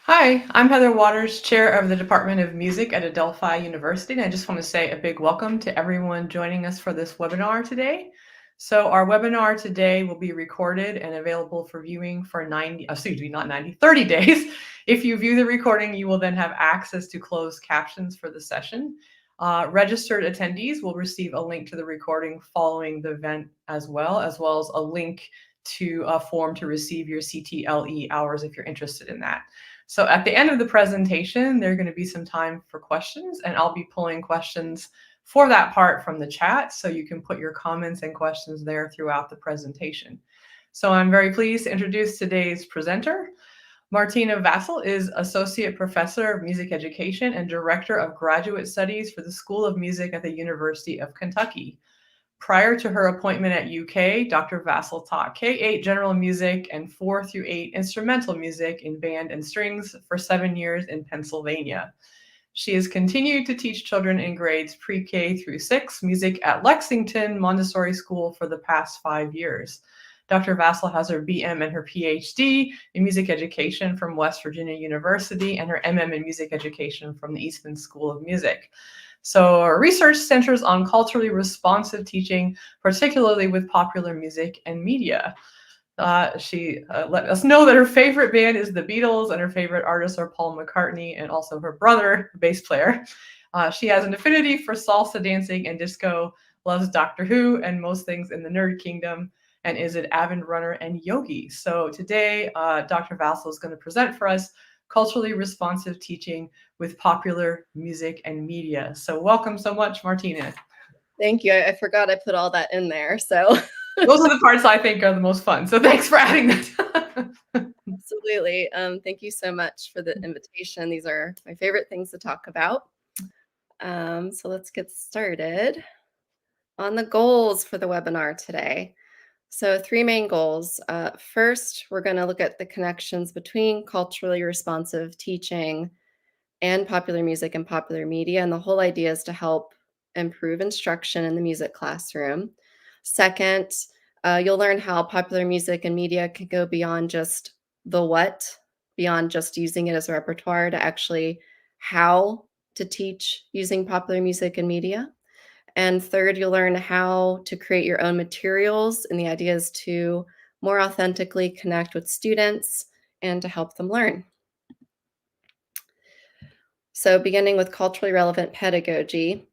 Hi, I'm Heather Waters, Chair of the Department of Music at Adelphi University, and I just want to say a big welcome to everyone joining us for this webinar today. So our webinar today will be recorded and available for viewing for 30 days. If you view the recording, you will then have access to closed captions for the session. Registered attendees will receive a link to the recording following the event as well as a link to a form to receive your CTLE hours if you're interested in that. So at the end of the presentation, there's going to be some time for questions, and I'll be pulling questions for that part from the chat, so you can put your comments and questions there throughout the presentation. So I'm very pleased to introduce today's presenter. Martina Vasil is Associate Professor of Music Education and Director of Graduate Studies for the School of Music at the University of Kentucky. Prior to her appointment at UK, Dr. Vasil taught K-8 general music and 4 through 8 instrumental music in band and strings for 7 years in Pennsylvania. She has continued to teach children in grades pre-K through 6 music at Lexington Montessori School for the past 5 years. Dr. Vasil has her BM and her PhD in music education from West Virginia University and her MM in music education from the Eastman School of Music. So our research centers on culturally responsive teaching, particularly with popular music and media. She let us know that her favorite band is the Beatles and her favorite artists are Paul McCartney and also her brother, the bass player. She has an affinity for salsa dancing and disco, loves Doctor Who and most things in the nerd kingdom, and is an avid runner and yogi. So today, Dr. Vasil is going to present for us culturally responsive teaching with popular music and media. So welcome so much, Martina. Thank you. I forgot I put all that in there. So those are the parts I think are the most fun. So thanks for adding that. Absolutely. Thank you so much for the invitation. These are my favorite things to talk about. So let's get started on the goals for the webinar today. So 3 main goals. First, we're going to look at the connections between culturally responsive teaching and popular music and popular media. And the whole idea is to help improve instruction in the music classroom. Second, you'll learn how popular music and media can go beyond just the what, beyond just using it as a repertoire to actually how to teach using popular music and media. And third, you'll learn how to create your own materials, and the idea is to more authentically connect with students and to help them learn. So beginning with culturally relevant pedagogy,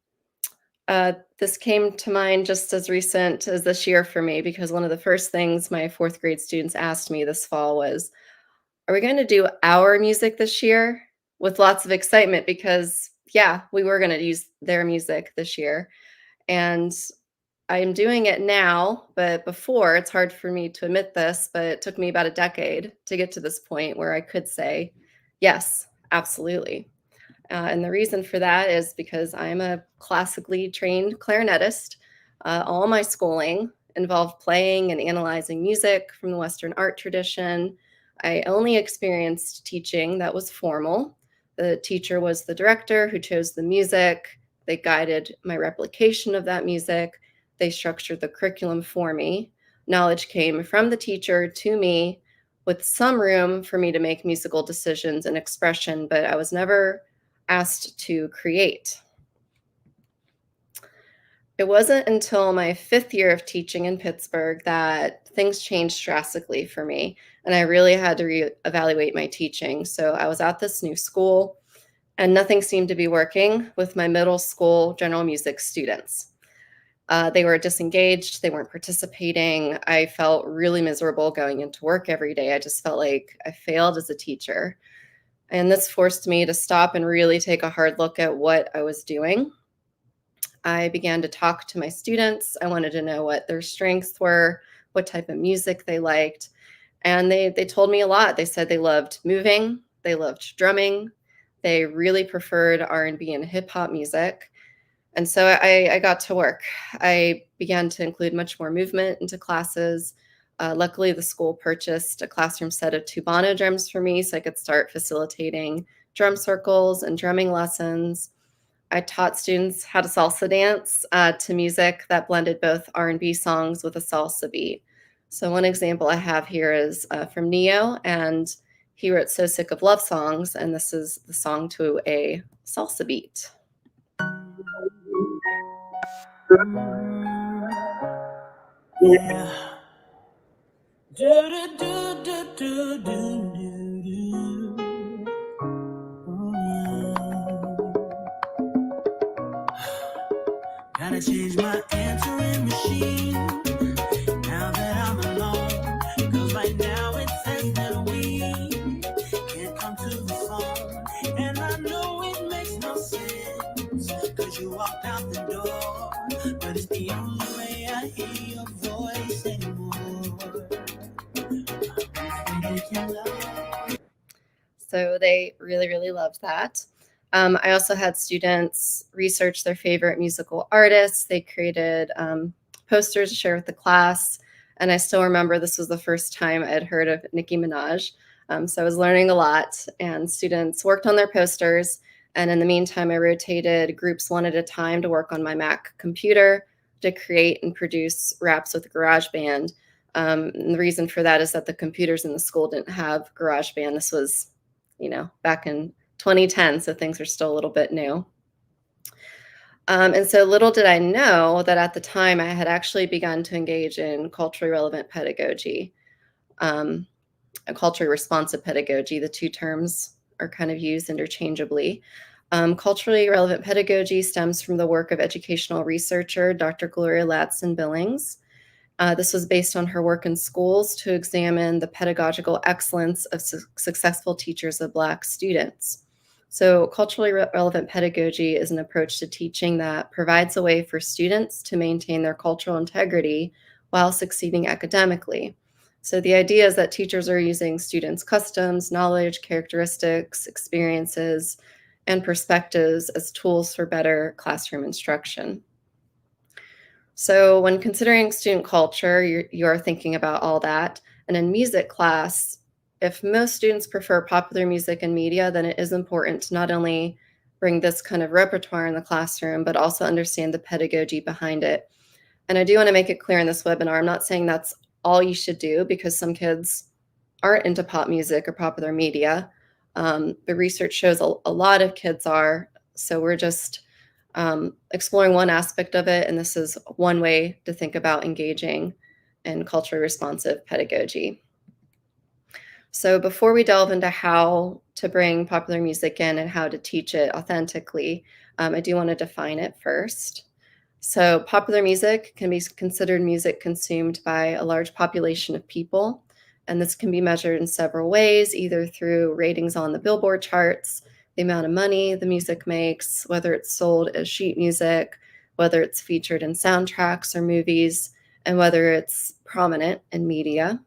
this came to mind just as recent as this year for me, because one of the first things my 4th grade students asked me this fall was, are we going to do our music this year? With lots of excitement, because yeah, we were going to use their music this year. And I'm doing it now, but before, it's hard for me to admit this, but it took me about a decade to get to this point where I could say, yes, absolutely. And the reason for that is because I'm a classically trained clarinetist. All my schooling involved playing and analyzing music from the Western art tradition. I only experienced teaching that was formal. The teacher was the director who chose the music. They guided my replication of that music. They structured the curriculum for me. Knowledge came from the teacher to me with some room for me to make musical decisions and expression, but I was never asked to create. It wasn't until my 5th year of teaching in Pittsburgh that things changed drastically for me, and I really had to reevaluate my teaching. So I was at this new school, and nothing seemed to be working with my middle school general music students. They were disengaged. They weren't participating. I felt really miserable going into work every day. I just felt like I failed as a teacher. And this forced me to stop and really take a hard look at what I was doing. I began to talk to my students. I wanted to know what their strengths were, what type of music they liked. And they told me a lot. They said they loved moving, they loved drumming, they really preferred R&B and hip hop music. And so I got to work. I began to include much more movement into classes. Luckily, the school purchased a classroom set of Tubano drums for me so I could start facilitating drum circles and drumming lessons. I taught students how to salsa dance to music that blended both R&B songs with a salsa beat. So one example I have here is from Neo, and He wrote So Sick of Love Songs, and this is the song to a salsa beat. Yeah. Do do do do do do do. Gotta change my answering machine now that I'm alone. Cause right now it says that we can't come to the phone. And I know it makes no sense, cause you walked out the door. But it's the only way I hear your voice anymore. So they really, really loved that. I also had students research their favorite musical artists. They created posters to share with the class. And I still remember this was the first time I had heard of Nicki Minaj. So I was learning a lot, and students worked on their posters. And in the meantime, I rotated groups one at a time to work on my Mac computer to create and produce raps with GarageBand. And the reason for that is that the computers in the school didn't have GarageBand. This was, back in 2010, so things are still a little bit new. And so little did I know that at the time I had actually begun to engage in culturally relevant pedagogy, and culturally responsive pedagogy. The two terms are kind of used interchangeably. Culturally relevant pedagogy stems from the work of educational researcher Dr. Gloria Ladson-Billings. This was based on her work in schools to examine the pedagogical excellence of successful teachers of Black students. So culturally relevant pedagogy is an approach to teaching that provides a way for students to maintain their cultural integrity while succeeding academically. So the idea is that teachers are using students' customs, knowledge, characteristics, experiences, and perspectives as tools for better classroom instruction. So when considering student culture, you're thinking about all that. And in music class, if most students prefer popular music and media, then it is important to not only bring this kind of repertoire in the classroom, but also understand the pedagogy behind it. And I do want to make it clear in this webinar, I'm not saying that's all you should do, because some kids aren't into pop music or popular media. The research shows a lot of kids are. So we're just exploring one aspect of it, and this is one way to think about engaging in culturally responsive pedagogy. So before we delve into how to bring popular music in and how to teach it authentically, I do want to define it first. So popular music can be considered music consumed by a large population of people, and this can be measured in several ways, either through ratings on the Billboard charts, the amount of money the music makes, whether it's sold as sheet music, whether it's featured in soundtracks or movies, and whether it's prominent in media.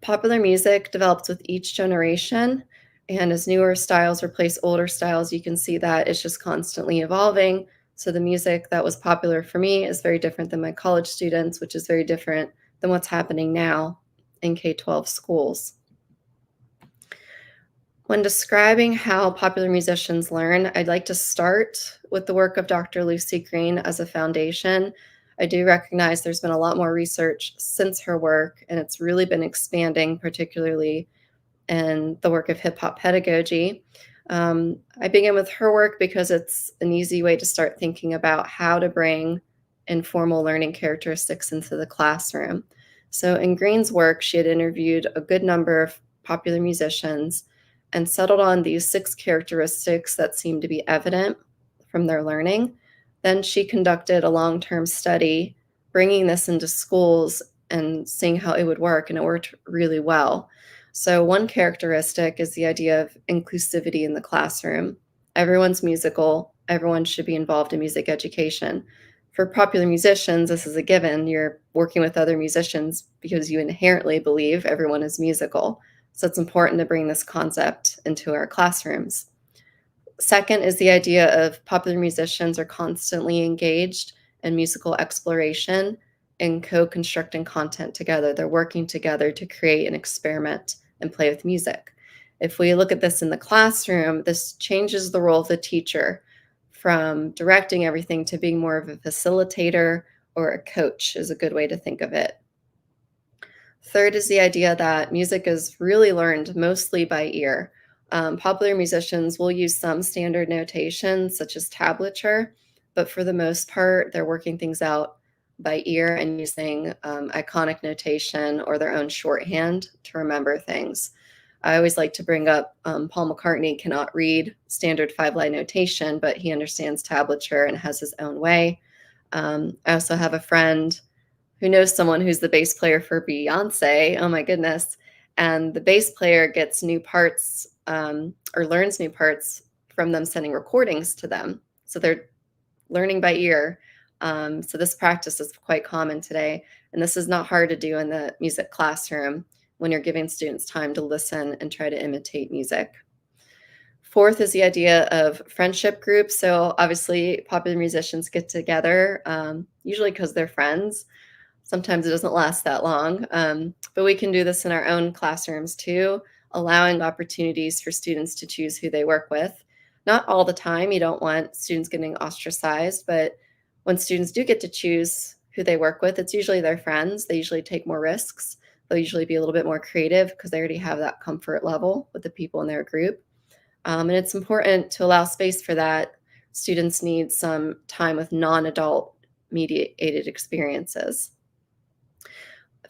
Popular music develops with each generation, and as newer styles replace older styles, you can see that it's just constantly evolving. So the music that was popular for me is very different than my college students, which is very different than what's happening now in K-12 schools. When describing how popular musicians learn, I'd like to start with the work of Dr. Lucy Green as a foundation. I do recognize there's been a lot more research since her work, and it's really been expanding, particularly in the work of hip hop pedagogy. I begin with her work because it's an easy way to start thinking about how to bring informal learning characteristics into the classroom. So in Green's work, she had interviewed a good number of popular musicians and settled on these 6 characteristics that seemed to be evident from their learning. Then she conducted a long-term study, bringing this into schools and seeing how it would work, and it worked really well. So one characteristic is the idea of inclusivity in the classroom. Everyone's musical. Everyone should be involved in music education. For popular musicians, this is a given. You're working with other musicians because you inherently believe everyone is musical. So it's important to bring this concept into our classrooms. Second is the idea of popular musicians are constantly engaged in musical exploration and co-constructing content together. They're working together to create and experiment and play with music. If we look at this in the classroom, this changes the role of the teacher from directing everything to being more of a facilitator or a coach is a good way to think of it. Third is the idea that music is really learned mostly by ear. Popular musicians will use some standard notation, such as tablature, but for the most part, they're working things out by ear and using iconic notation or their own shorthand to remember things. I always like to bring up Paul McCartney cannot read standard 5-line notation, but he understands tablature and has his own way. I also have a friend who knows someone who's the bass player for Beyonce. Oh my goodness. And the bass player gets new parts or learns new parts from them sending recordings to them. So they're learning by ear. So this practice is quite common today. And this is not hard to do in the music classroom when you're giving students time to listen and try to imitate music. Fourth is the idea of friendship groups. So obviously popular musicians get together, usually because they're friends. Sometimes it doesn't last that long, but we can do this in our own classrooms too, allowing opportunities for students to choose who they work with. Not all the time, you don't want students getting ostracized, but when students do get to choose who they work with, it's usually their friends. They usually take more risks. They'll usually be a little bit more creative because they already have that comfort level with the people in their group. And it's important to allow space for that. Students need some time with non-adult mediated experiences.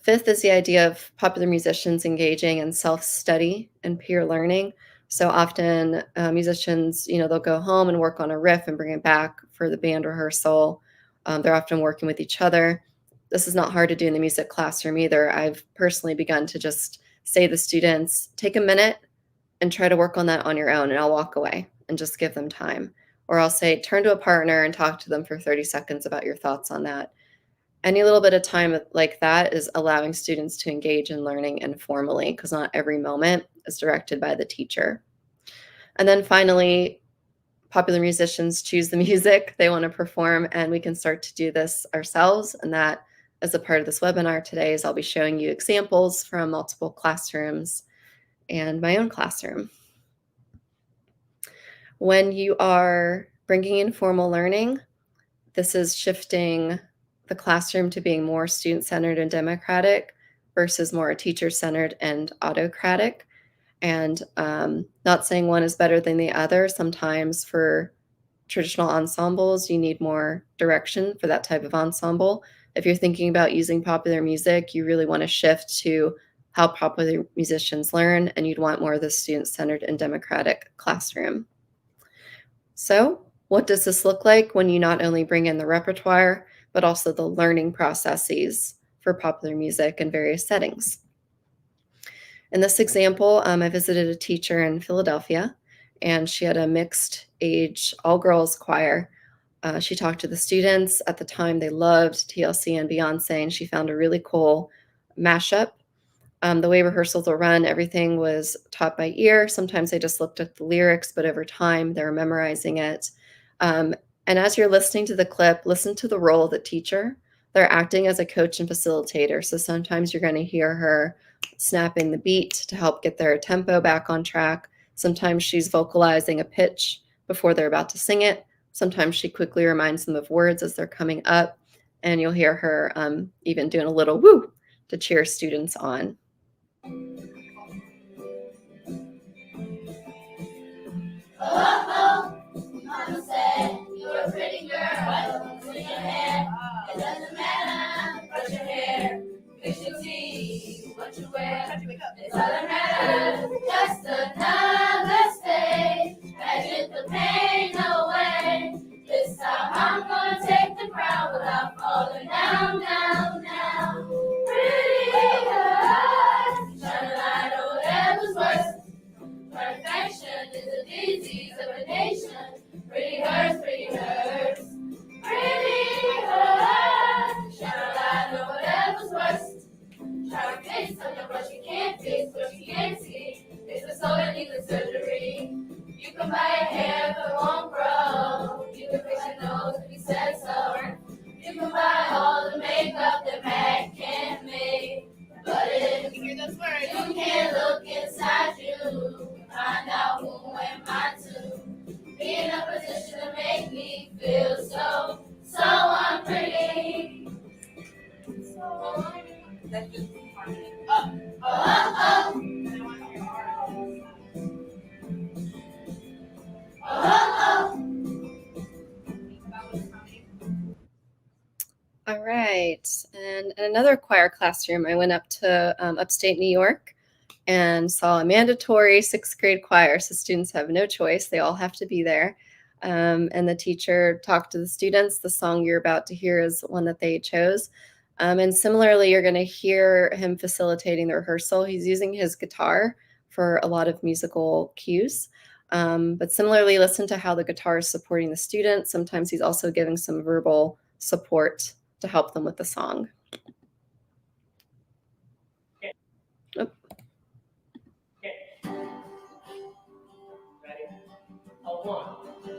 Fifth is the idea of popular musicians engaging in self-study and peer learning. So often musicians, they'll go home and work on a riff and bring it back for the band rehearsal. They're often working with each other. This is not hard to do in the music classroom either. I've personally begun to just say to the students, take a minute and try to work on that on your own, and I'll walk away and just give them time. Or I'll say, turn to a partner and talk to them for 30 seconds about your thoughts on that. Any little bit of time like that is allowing students to engage in learning informally, because not every moment is directed by the teacher. And then finally, popular musicians choose the music they want to perform, and we can start to do this ourselves. And that, as a part of this webinar today, is I'll be showing you examples from multiple classrooms and my own classroom. When you are bringing in formal learning, this is shifting the classroom to being more student-centered and democratic versus more teacher-centered and autocratic. And not saying one is better than the other. Sometimes for traditional ensembles, you need more direction for that type of ensemble. If you're thinking about using popular music, you really want to shift to how popular musicians learn, and you'd want more of the student-centered and democratic classroom. So what does this look like when you not only bring in the repertoire, but also the learning processes for popular music in various settings? In this example, I visited a teacher in Philadelphia, and she had a mixed age all-girls choir. She talked to the students. At the time, they loved TLC and Beyonce, and she found a really cool mashup. The way rehearsals were run, everything was taught by ear. Sometimes they just looked at the lyrics, but over time, they were memorizing it. And as you're listening to the clip, listen to the role of the teacher. They're acting as a coach and facilitator. So sometimes you're going to hear her snapping the beat to help get their tempo back on track. Sometimes she's vocalizing a pitch before they're about to sing it. Sometimes she quickly reminds them of words as they're coming up. And you'll hear her even doing a little woo to cheer students on. Oh, Mama said you're a pretty girl. Put your hair, it doesn't matter. Brush your hair, fix your teeth, what you wear. It doesn't matter. Just another stage. Magic the pain away. This time I'm gonna take the crown without falling down, down, down. Pretty girl, shine a light on whatever's worse. Perfection is a disease of a nation. Pretty hurts, pretty hurts. Pretty hurts. Shine a light on whatever's worst. Try to fix something, but you can't fix what you can't see. It's a soul that needs a All right. And in another choir classroom, I went up to upstate New York and saw a mandatory sixth grade choir. So students have no choice. They all have to be there. And the teacher talked to the students. The song you're about to hear is one that they chose. And similarly, you're going to hear him facilitating the rehearsal. He's using his guitar for a lot of musical cues. But similarly, listen to how the guitar is supporting the students. Sometimes he's also giving some verbal support to help them with the song. Oh. Ready? A 1,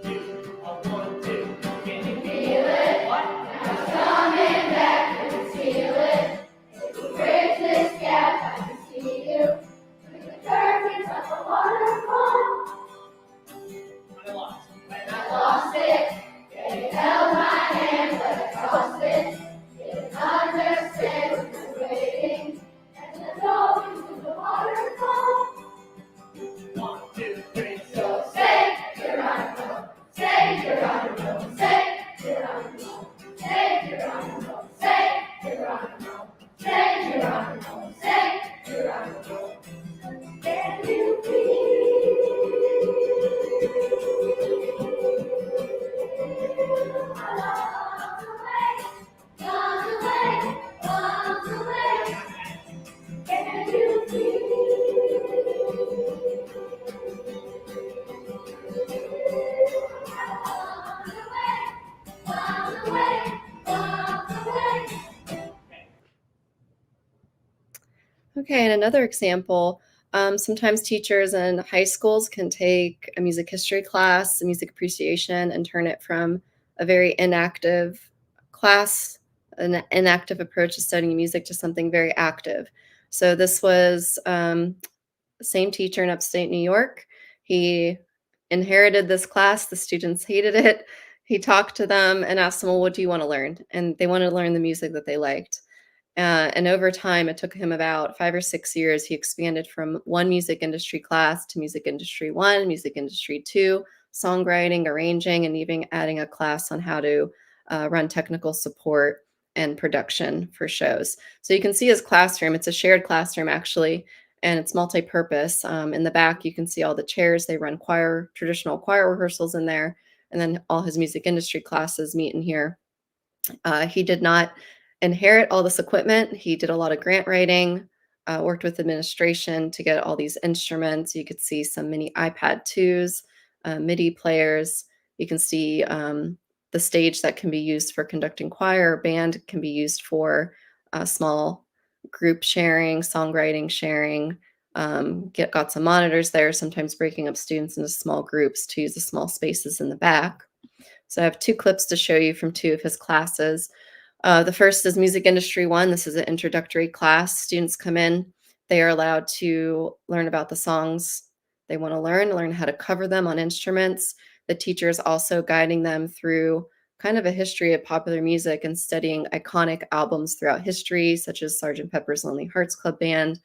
2, a 1, 2. Can you feel it? What? Now coming back, can you feel it? If you bridge this gap, I can see you. With the curtains of a waterfall. When I lost it, they held my hand, but I crossed it. Didn't understand what was waiting, and I dove into the waterfall. 1, 2, 3, so say Geronimo, say Geronimo, say Geronimo, say Geronimo, say Geronimo, say Geronimo, say Geronimo. Can you Okay, and another example, sometimes teachers in high schools can take a music history class, a music appreciation, and turn it from a very inactive class, an inactive approach to studying music, to something very active. So this was the same teacher in upstate New York. He inherited this class. The students hated it. He talked to them and asked them, well, what do you want to learn? And they wanted to learn the music that they liked. And over time, it took him about 5 or 6 years. He expanded from one music industry class to music industry 1, music industry 2, songwriting, arranging, and even adding a class on how to run technical support and production for shows. So you can see his classroom. It's a shared classroom, actually, and it's multi-purpose. In the back, you can see all the chairs. They run traditional choir rehearsals in there, and then all his music industry classes meet in here. He did not inherit all this equipment. He did a lot of grant writing, worked with administration to get all these instruments. You could see some mini iPad 2s, MIDI players. You can see the stage that can be used for conducting choir. Band can be used for small group sharing, songwriting sharing. Got some monitors there, sometimes breaking up students into small groups to use the small spaces in the back. So I have 2 clips to show you from 2 of his classes. The first is Music Industry 1. This is an introductory class. Students come in. They are allowed to learn about the songs they want to learn how to cover them on instruments. The teacher is also guiding them through kind of a history of popular music and studying iconic albums throughout history, such as Sgt. Pepper's Lonely Hearts Club Band.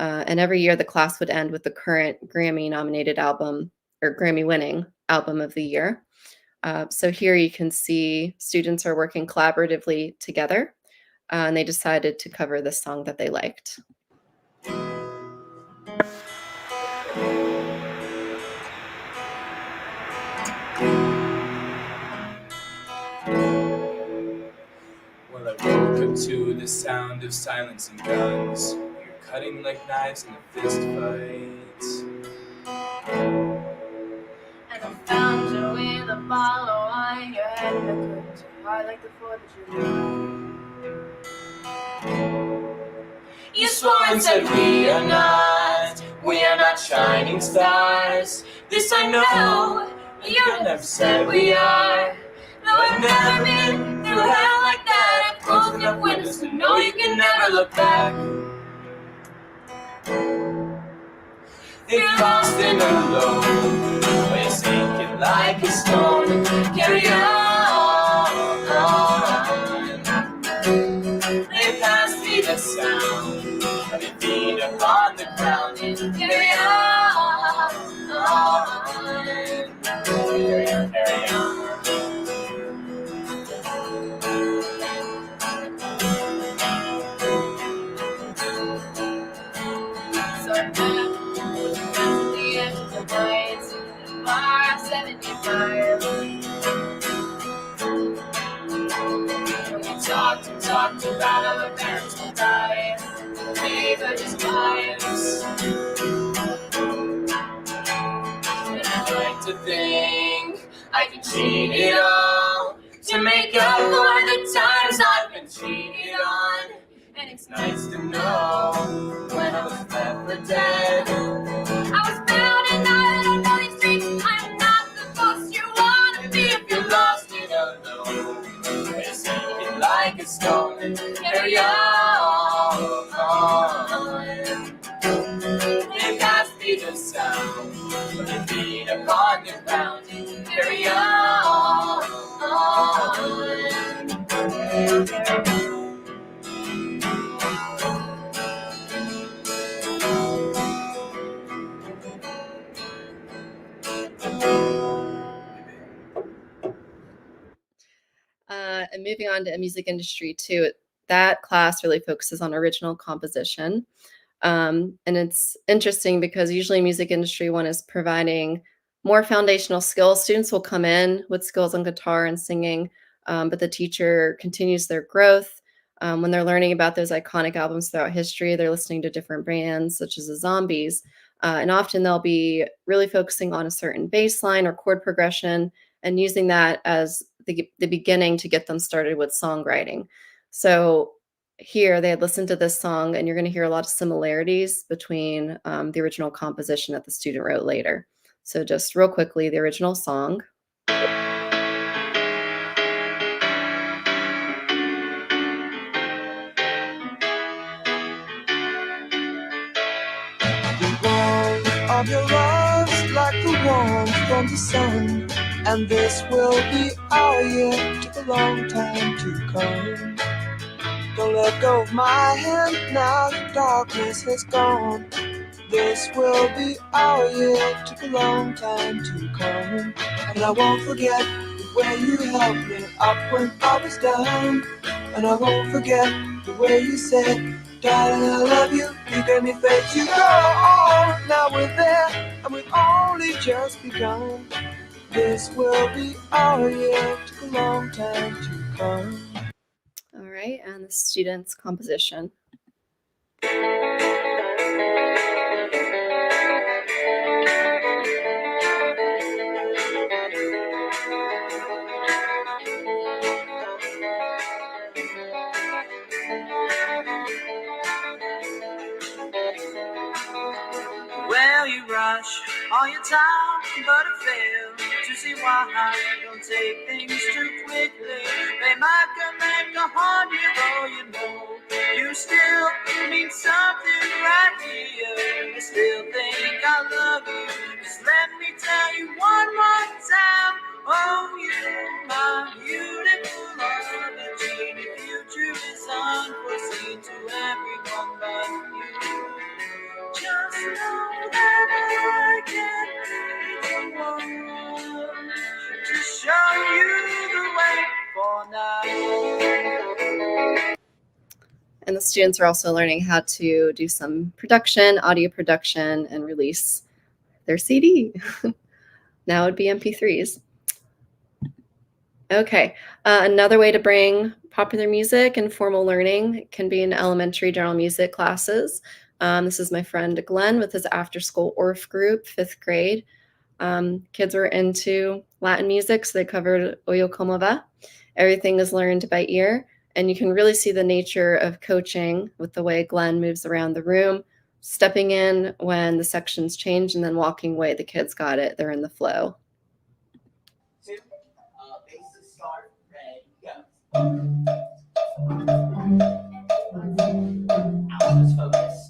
And every year, the class would end with the current Grammy-nominated album, or Grammy-winning album of the year. So here you can see students are working collaboratively together, and they decided to cover the song that they liked. Well, I woke up to the sound of silence and guns. You're cutting like knives in a fist fight. And I found you with a bottle of wine. Your head in the curtains, your heart like the 4th of July. You swore and said we are not shining stars. This I know, you never said we are. Though I've never been through hell like that, I've closed enough windows to know you can never look back. If lost and alone, but you're sinking like a stone. Carry on. They passed me the sound up on the ground and carry on. Carry on, carry on. So I'm to the edge of the night, bar 75. We talked about how our parents will die, live just lives. And I like to think I can cheat it all to make up for the times I've been cheated on. And it's nice to know when I was left for dead, I was found and not on lonely streets. I'm not the ghost you wanna be if you're lost and alone. Just sinking like a stone and carry on. It has to be the sound of your feet upon the ground and carry on. And moving on to music industry too, that class really focuses on original composition. And it's interesting because usually music industry one is providing more foundational skills. Students will come in with skills on guitar and singing, but the teacher continues their growth. When they're learning about those iconic albums throughout history, they're listening to different bands such as the Zombies. And often they'll be really focusing on a certain bass line or chord progression and using that as the beginning to get them started with songwriting. So here they had listened to this song, and you're going to hear a lot of similarities between the original composition that the student wrote later. So just real quickly, the original song. The warmth of your love's like the warmth from the sun, and this will be our year. Took a long time to come. Don't let go of my hand now, the darkness has gone. This will be our year. Took a long time to come, and I won't forget the way you helped me up when I was down, and I won't forget the way you said, darling, I love you. You gave me faith to go on. Now we're there, and we've only just begun. This will be our year. Took a long time to come. All right, and the student's composition. Well, you rush all your time, but it fails to see why I don't take things too quickly. They might connect a heart, though you know you still mean something right here. I still think I love you. Just let me tell you one more time. Oh, you, my beautiful lover, Genie, future is unforeseen to everyone but you. Just know that I can be the one to show you the way for now. And the students are also learning how to do some production, audio production, and release their CD. Now it would be MP3s. Okay, another way to bring popular music and formal learning can be in elementary general music classes. This is my friend Glenn with his after-school Orff group, 5th grade. Kids were into Latin music, so they covered Oyo Como Va. Everything is learned by ear, and you can really see the nature of coaching with the way Glenn moves around the room, stepping in when the sections change, and then walking away. The kids got it. They're in the flow. Bases start, ready, go. Alice, focus.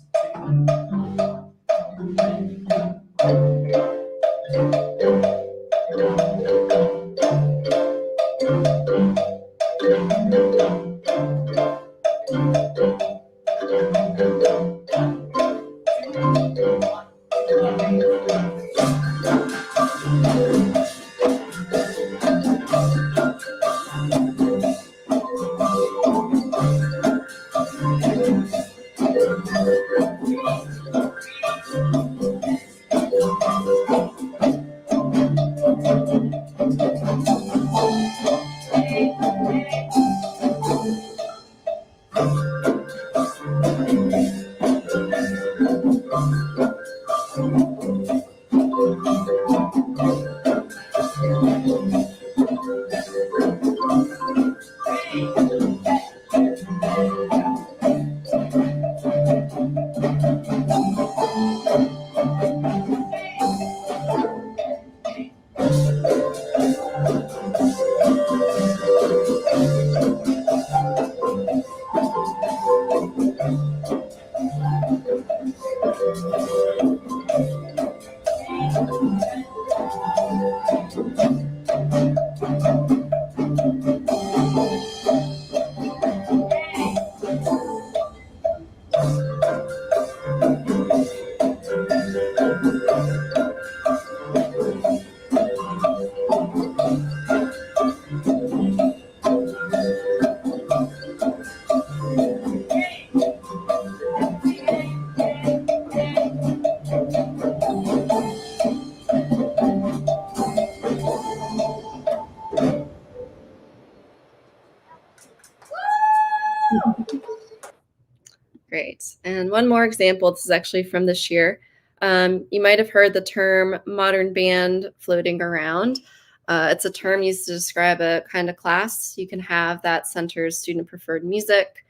Great. And one more example, this is actually from this year. You might have heard the term modern band floating around. It's a term used to describe a kind of class you can have that centers student preferred music.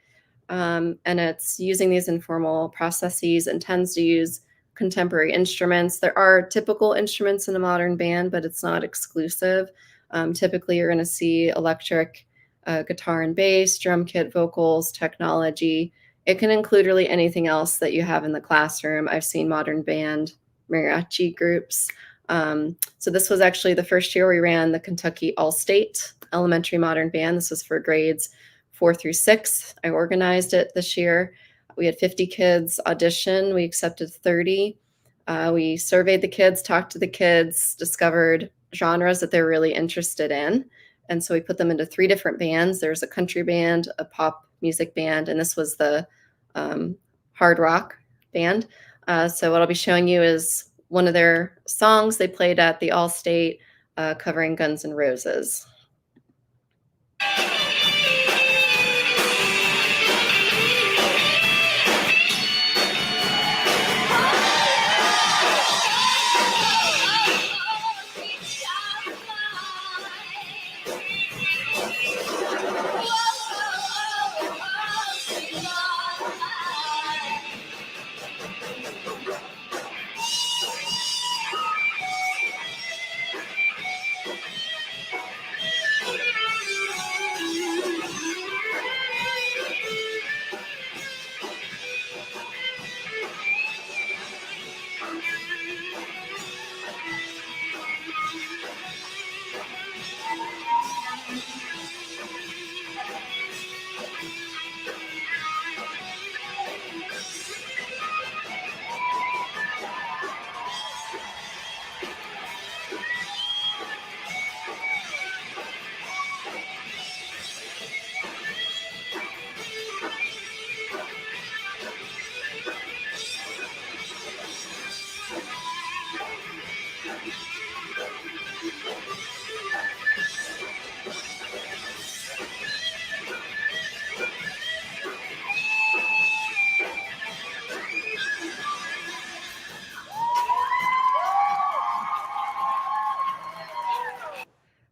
And it's using these informal processes and tends to use contemporary instruments. There are typical instruments in a modern band, but it's not exclusive. Typically, you're going to see electric guitar and bass, drum kit, vocals, technology. It can include really anything else that you have in the classroom. I've seen modern band mariachi groups. So this was actually the first year we ran the Kentucky All-State Elementary Modern Band. This was for grades 4 through 6. I organized it this year. We had 50 kids audition. We accepted 30. We surveyed the kids, talked to the kids, discovered genres that they're really interested in. And so we put them into 3 different bands. There's a country band, a pop music band, and this was the hard rock band. So what I'll be showing you is one of their songs they played at the All-State covering Guns N' Roses.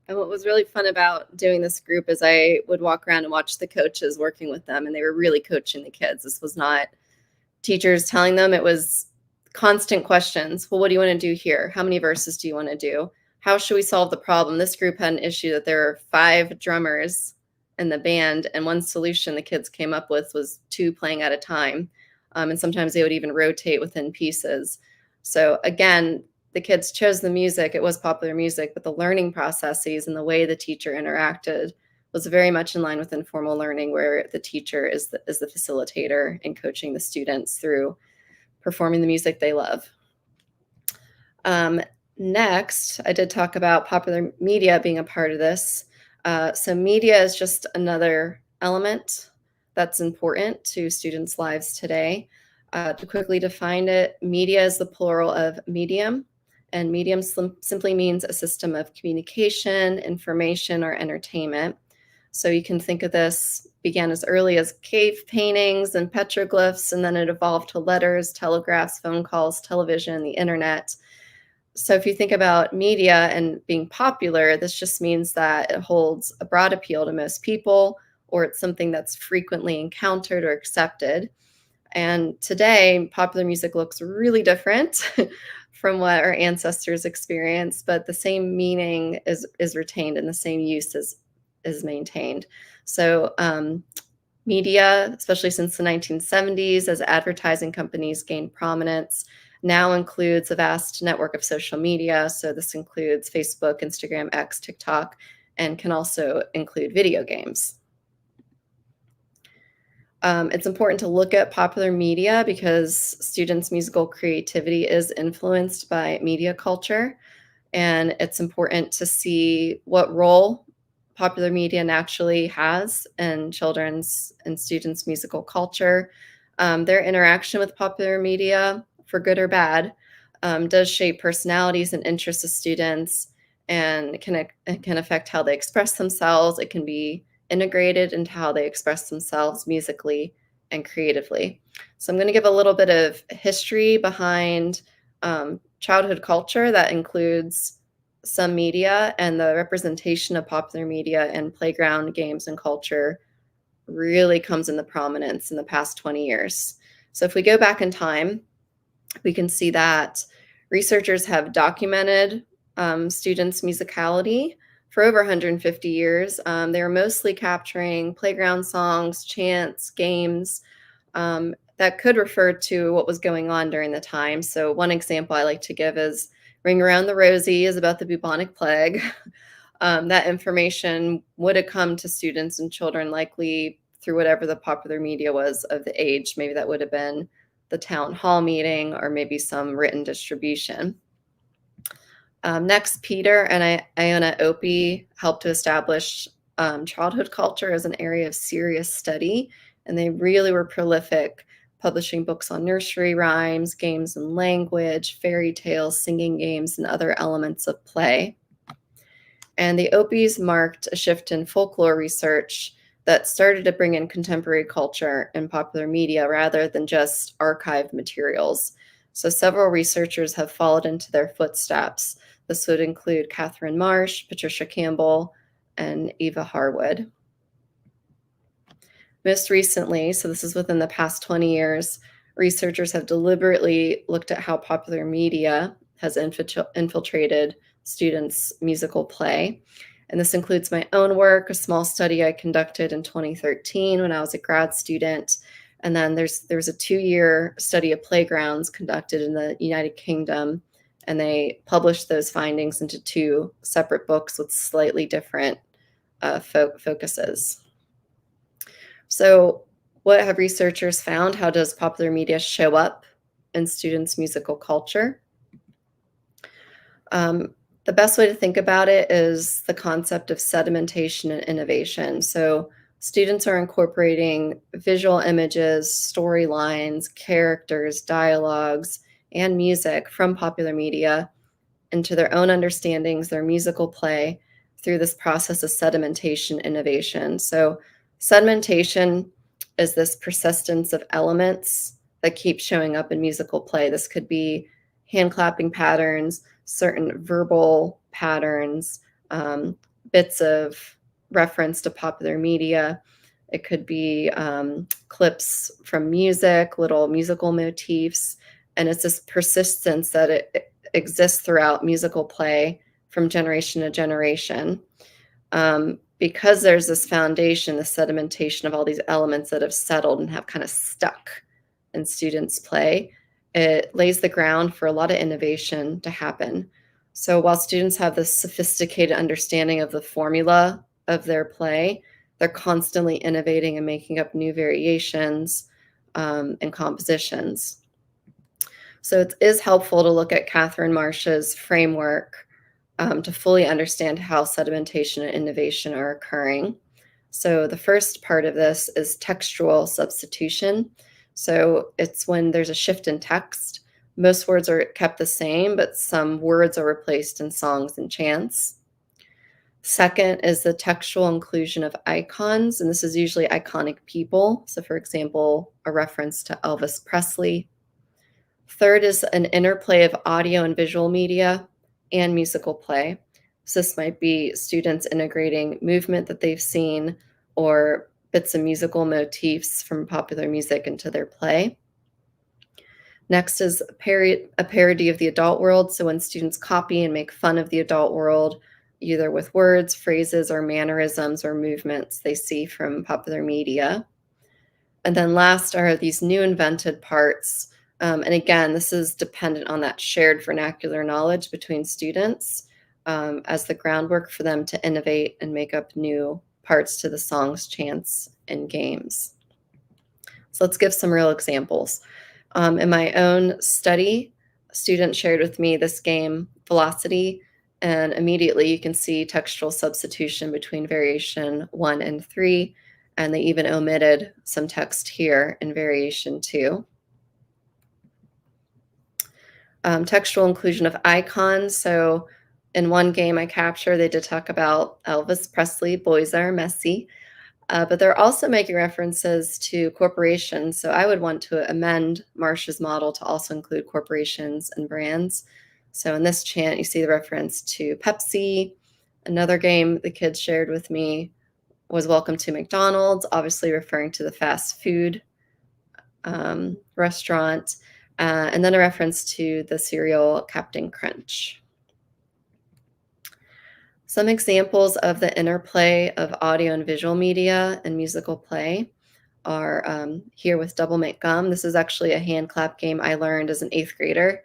And what was really fun about doing this group is I would walk around and watch the coaches working with them, and they were really coaching the kids. This was not teachers telling them, it was constant questions. Well, what do you want to do here? How many verses do you want to do? How should we solve the problem? This group had an issue that there are 5 drummers in the band, and one solution the kids came up with was 2 playing at a time. And sometimes they would even rotate within pieces. So again, the kids chose the music. It was popular music, but the learning processes and the way the teacher interacted was very much in line with informal learning, where the teacher is the facilitator and coaching the students through performing the music they love. Next, I did talk about popular media being a part of this. So media is just another element that's important to students' lives today. To quickly define it, media is the plural of medium, and medium simply means a system of communication, information, or entertainment. So you can think of this began as early as cave paintings and petroglyphs, and then it evolved to letters, telegraphs, phone calls, television, the internet. So if you think about media and being popular, this just means that it holds a broad appeal to most people, or it's something that's frequently encountered or accepted. And today, popular music looks really different from what our ancestors experienced, but the same meaning is retained and the same use is maintained. So Media, especially since the 1970s, as advertising companies gained prominence, now includes a vast network of social media. So this includes Facebook, Instagram, X, TikTok, and can also include video games. It's important to look at popular media because students' musical creativity is influenced by media culture. And it's important to see what role popular media naturally has in children's and students' musical culture. Their interaction with popular media, for good or bad, does shape personalities and interests of students, and it can affect how they express themselves. It can be integrated into how they express themselves musically and creatively. So I'm going to give a little bit of history behind childhood culture that includes some media, and the representation of popular media and playground games and culture really comes into prominence in the past 20 years. So if we go back in time, we can see that researchers have documented students' musicality for over 150 years. They were mostly capturing playground songs, chants, games that could refer to what was going on during the time. So one example I like to give is Ring Around the Rosie is about the bubonic plague. That information would have come to students and children likely through whatever the popular media was of the age. Maybe that would have been the town hall meeting or maybe some written distribution. Next, Peter and Iona Opie helped to establish childhood culture as an area of serious study, and they really were prolific, publishing books on nursery rhymes, games and language, fairy tales, singing games, and other elements of play. And the Opies marked a shift in folklore research that started to bring in contemporary culture and popular media rather than just archived materials. So several researchers have followed into their footsteps. This would include Catherine Marsh, Patricia Campbell, and Eva Harwood. Most recently, so this is within the past 20 years, researchers have deliberately looked at how popular media has infiltrated students' musical play. And this includes my own work, a small study I conducted in 2013 when I was a grad student. And then there's a 2-year study of playgrounds conducted in the United Kingdom, and they published those findings into 2 separate books with slightly different focuses. So what have researchers found? How does popular media show up in students' musical culture? The best way to think about it is the concept of sedimentation and innovation. So students are incorporating visual images, storylines, characters, dialogues, and music from popular media into their own understandings, their musical play, through this process of sedimentation innovation. So sedimentation is this persistence of elements that keep showing up in musical play. This could be hand clapping patterns, certain verbal patterns, bits of reference to popular media. It could be clips from music, little musical motifs, and it's this persistence that it exists throughout musical play from generation to generation. Because there's this foundation, the sedimentation of all these elements that have settled and have kind of stuck in students' play, it lays the ground for a lot of innovation to happen. So while students have this sophisticated understanding of the formula of their play, they're constantly innovating and making up new variations and compositions. So it is helpful to look at Catherine Marsh's framework to fully understand how sedimentation and innovation are occurring. So the first part of this is textual substitution. So it's when there's a shift in text. Most words are kept the same, but some words are replaced in songs and chants. Second is the textual inclusion of icons, and this is usually iconic people. So for example, a reference to Elvis Presley. Third is an interplay of audio and visual media and musical play. So this might be students integrating movement that they've seen or bits of musical motifs from popular music into their play. Next is a parody of the adult world. So when students copy and make fun of the adult world, either with words, phrases, or mannerisms or movements they see from popular media. And then last are these new invented parts. And again, this is dependent on that shared vernacular knowledge between students as the groundwork for them to innovate and make up new parts to the songs, chants, and games. So let's give some real examples. In my own study, a student shared with me this game, Velocity, and immediately you can see textual substitution between variation 1 and 3, and they even omitted some text here in variation 2. Textual inclusion of icons. So in one game I capture, they did talk about Elvis Presley, boys are messy. But they're also making references to corporations. So I would want to amend Marsh's model to also include corporations and brands. So in this chant, you see the reference to Pepsi. Another game the kids shared with me was Welcome to McDonald's, obviously referring to the fast food restaurant. And then a reference to the cereal Captain Crunch. Some examples of the interplay of audio and visual media and musical play are here with Double Mint Gum. This is actually a hand clap game I learned as an 8th grader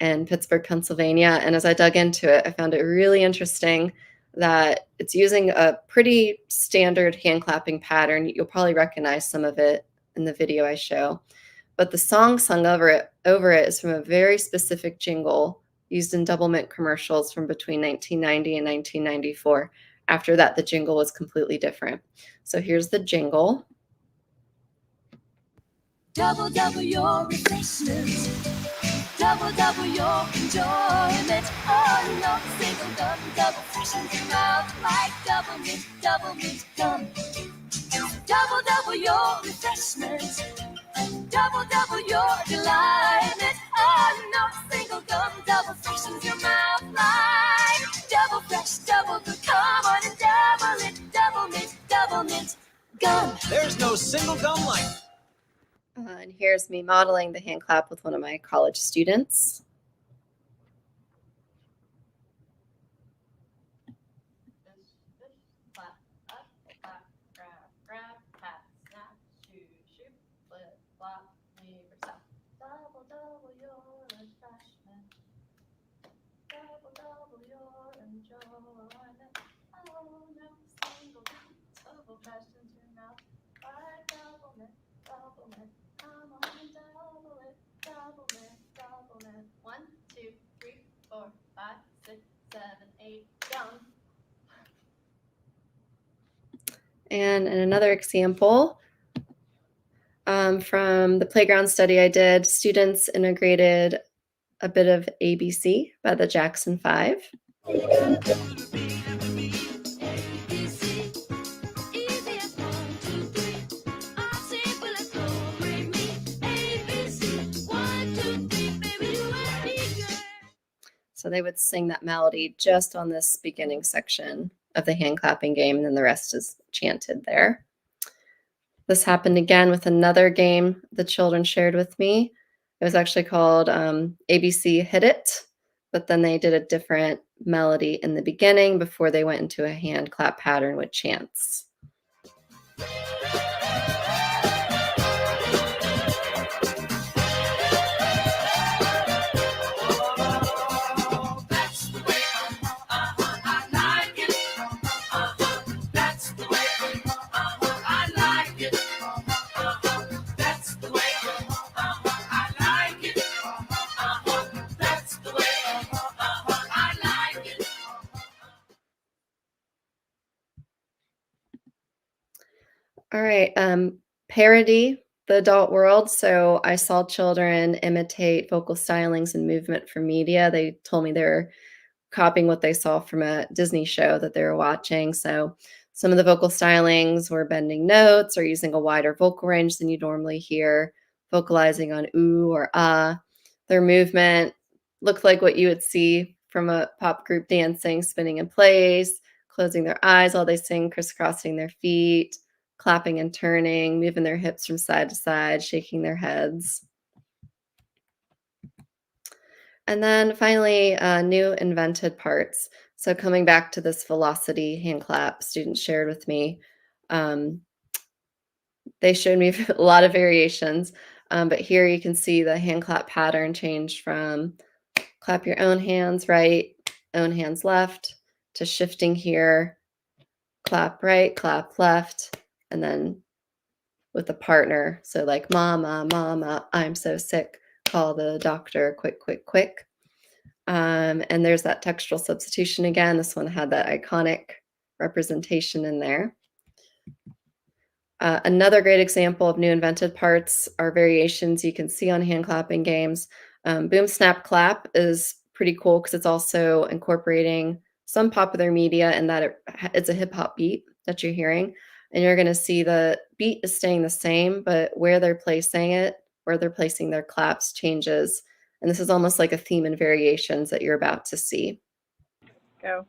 in Pittsburgh, Pennsylvania. And as I dug into it, I found it really interesting that it's using a pretty standard hand clapping pattern. You'll probably recognize some of it in the video I show. But the song sung over it is from a very specific jingle used in Double Mint commercials from between 1990 and 1994. After that, the jingle was completely different. So here's the jingle. Double, double your refreshment. Double, double your enjoyment. Oh, no, single gum, double freshens your mouth like double mint gum. Double, double your refreshment. Double, double your delight. Oh, no, single gum, double freshens your mouth like double fresh, double good. Come on and double it, double mint gum. There's no single gum like it. And here's me modeling the hand clap with one of my college students. One, two, three, four, 5, 6, 7, 8, down. And in another example, from the playground study I did, students integrated a bit of ABC by the Jackson 5. So they would sing that melody just on this beginning section of the hand clapping game, and then the rest is chanted there. This happened again with another game the children shared with me. It was actually called ABC Hit It, but then they did a different melody in the beginning before they went into a hand clap pattern with chants. All right, parody the adult world. So I saw children imitate vocal stylings and movement from media. They told me they were copying what they saw from a Disney show that they were watching. So some of the vocal stylings were bending notes or using a wider vocal range than you normally hear, vocalizing on ooh or ah. Their movement looked like what you would see from a pop group dancing, spinning in place, closing their eyes while they sing, crisscrossing their feet, clapping and turning, moving their hips from side to side, shaking their heads. And then finally, new invented parts. So coming back to this velocity hand clap, students shared with me, they showed me a lot of variations. But here you can see the hand clap pattern change from clap your own hands right, own hands left, to shifting here, clap right, clap left, and then with a partner. So like mama, mama, I'm so sick, call the doctor, quick, quick, quick. And there's that textual substitution again. This one had that iconic representation in there. Another great example of new invented parts are variations you can see on hand clapping games. Boom Snap Clap is pretty cool because it's also incorporating some popular media in that it's a hip hop beat that you're hearing. And you're going to see the beat is staying the same, but where they're placing it, where they're placing their claps changes. And this is almost like a theme and variations that you're about to see. Go.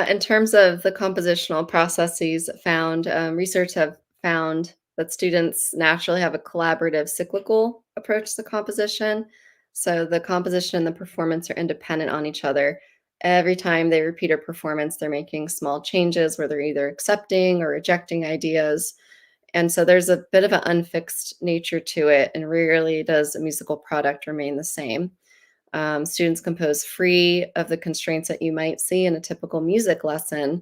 In terms of the compositional processes found, research have found that students naturally have a collaborative cyclical approach to composition. So the composition and the performance are independent on each other. Every time they repeat a performance, they're making small changes where they're either accepting or rejecting ideas. And so there's a bit of an unfixed nature to it, and rarely does a musical product remain the same. Students compose free of the constraints that you might see in a typical music lesson.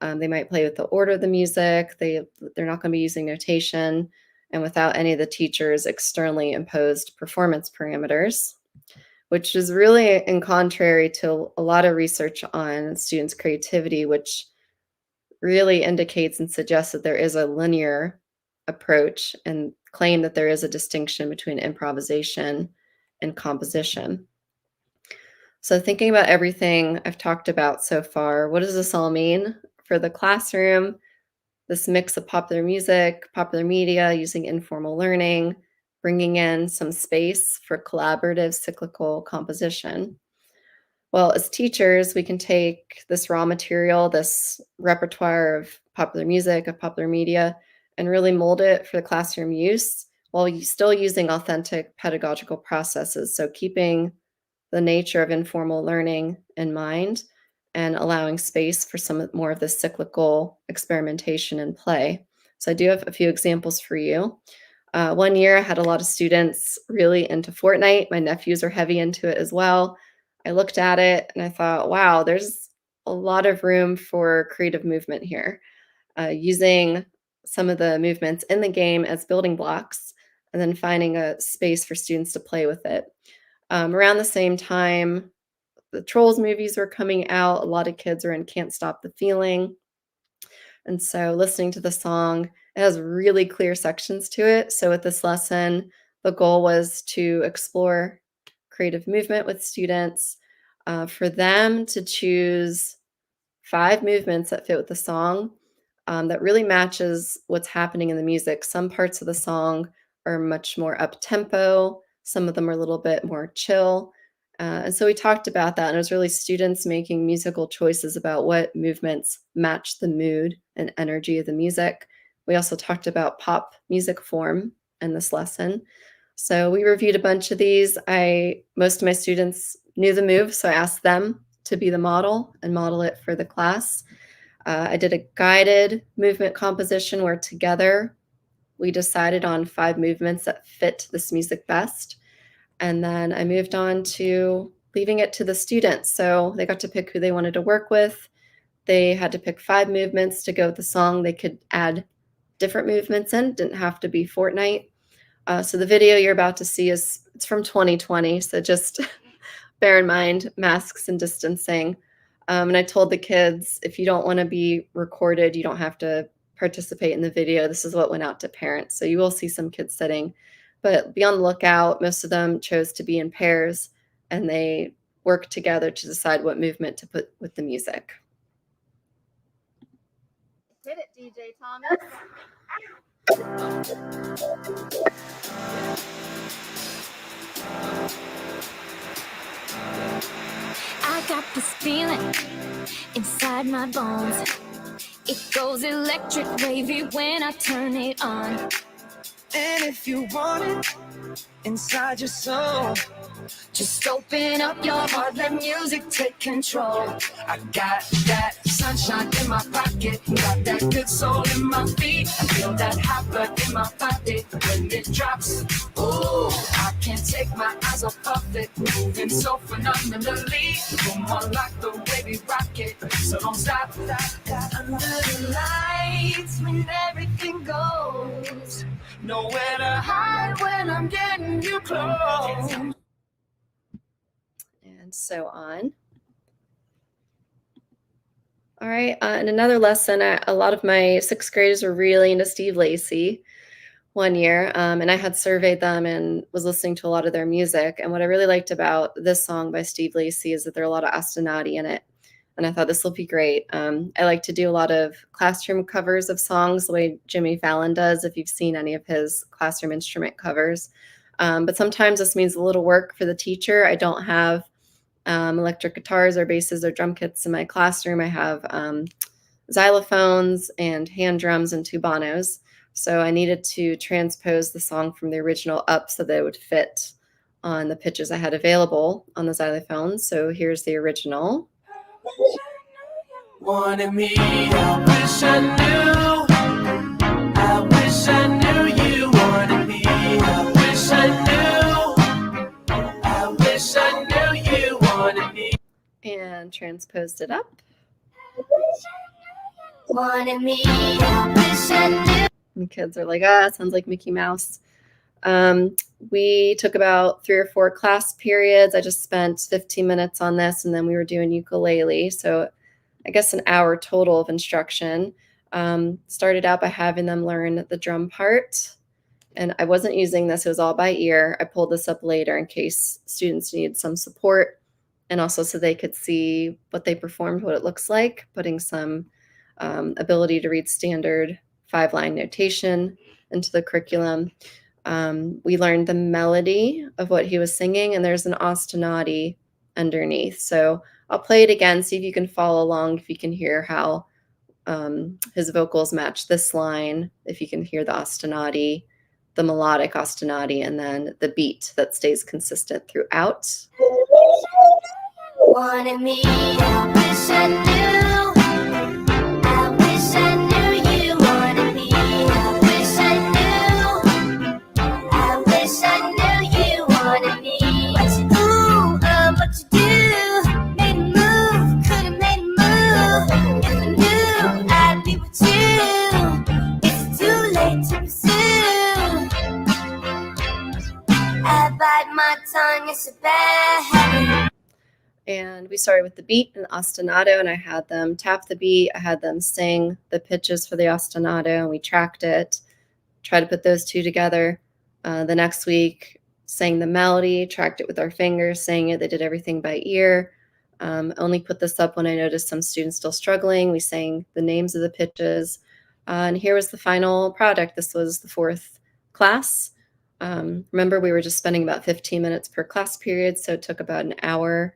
They might play with the order of the music. They're not going to be using notation, and without any of the teacher's externally imposed performance parameters, which is really in contrary to a lot of research on students' creativity, which really indicates and suggests that there is a linear approach and claim that there is a distinction between improvisation and composition. So thinking about everything I've talked about so far, what does this all mean for the classroom? This mix of popular music, popular media, using informal learning, bringing in some space for collaborative cyclical composition. Well, as teachers, we can take this raw material, this repertoire of popular music, of popular media, and really mold it for the classroom use while still using authentic pedagogical processes. So keeping the nature of informal learning in mind and allowing space for some more of the cyclical experimentation and play. So I do have a few examples for you. One year I had a lot of students really into Fortnite. My nephews are heavy into it as well. I looked at it and I thought, wow, there's a lot of room for creative movement here. Using some of the movements in the game as building blocks and then finding a space for students to play with it. Around the same time, the Trolls movies were coming out. A lot of kids are in Can't Stop the Feeling. And so listening to the song, it has really clear sections to it. So with this lesson, the goal was to explore creative movement with students, for them to choose 5 movements that fit with the song, that really matches what's happening in the music. Some parts of the song are much more up tempo. Some of them are a little bit more chill. And so we talked about that, and it was really students making musical choices about what movements match the mood and energy of the music. We also talked about pop music form in this lesson. So we reviewed a bunch of these. Most of my students knew the move, so I asked them to be the model and model it for the class. I did a guided movement composition where together we decided on 5 movements that fit this music best. And then I moved on to leaving it to the students. So they got to pick who they wanted to work with. They had to pick 5 movements to go with the song. They could add different movements in, didn't have to be Fortnite. So the video you're about to see it's from 2020. So just bear in mind masks and distancing. And I told the kids, if you don't want to be recorded, you don't have to participate in the video. This is what went out to parents. So you will see some kids sitting, but be on the lookout. Most of them chose to be in pairs, and they worked together to decide what movement to put with the music. Hit it, DJ Thomas. I got this feeling inside my bones. It goes electric wavy when I turn it on. And if you want it inside your soul, Just open up your heart, let music take control. I got that sunshine in my pocket, got that good soul in my feet. I feel that hot blood in my body when it drops. Ooh, I can't take my eyes off of it, moving so phenomenally. Come on, like the way we rock it, so don't stop. Under the lights when everything goes, nowhere to hide when I'm getting you close. And so on. All right, and another lesson, a lot of my 6th graders were really into Steve Lacy one year, and I had surveyed them and was listening to a lot of their music. And what I really liked about this song by Steve Lacy is that there are a lot of ostinati in it. And I thought this will be great. I like to do a lot of classroom covers of songs the way Jimmy Fallon does, if you've seen any of his classroom instrument covers. But sometimes this means a little work for the teacher. I don't have electric guitars or basses or drum kits in my classroom. I have xylophones and hand drums and tubanos. So I needed to transpose the song from the original up so that it would fit on the pitches I had available on the xylophone. So here's the original. Wanted me, I wish I knew. I wish I knew you wanted me. I wish I knew. I wish I knew you wanted me. And transposed it up. Wanted me, I wish I knew. And the kids are like, it sounds like Mickey Mouse. We took about 3 or 4 class periods. I just spent 15 minutes on this, and then we were doing ukulele. So I guess an hour total of instruction. Started out by having them learn the drum part. And I wasn't using this. It was all by ear. I pulled this up later in case students needed some support, and also so they could see what they performed, what it looks like, putting some ability to read standard 5-line notation into the curriculum. We learned the melody of what he was singing, and there's an ostinati underneath. So I'll play it again, see if you can follow along, if you can hear how his vocals match this line, if you can hear the ostinati, the melodic ostinati, and then the beat that stays consistent throughout. Wanted me, I wish I knew. I wish I knew you wanted me. I wish I knew. I wish I knew you wanted me. What you do, what you do. Made a move, could've made a move. If I knew, I'd be with you. It's too late to pursue. I bite my tongue, it's a bad habit. And we started with the beat and ostinato, and I had them tap the beat. I had them sing the pitches for the ostinato, and we tracked it, tried to put those two together. The next week, sang the melody, tracked it with our fingers, sang it. They did everything by ear. Only put this up when I noticed some students still struggling. We sang the names of the pitches. And here was the final product. This was the 4th class. Remember, we were just spending about 15 minutes per class period, so it took about an hour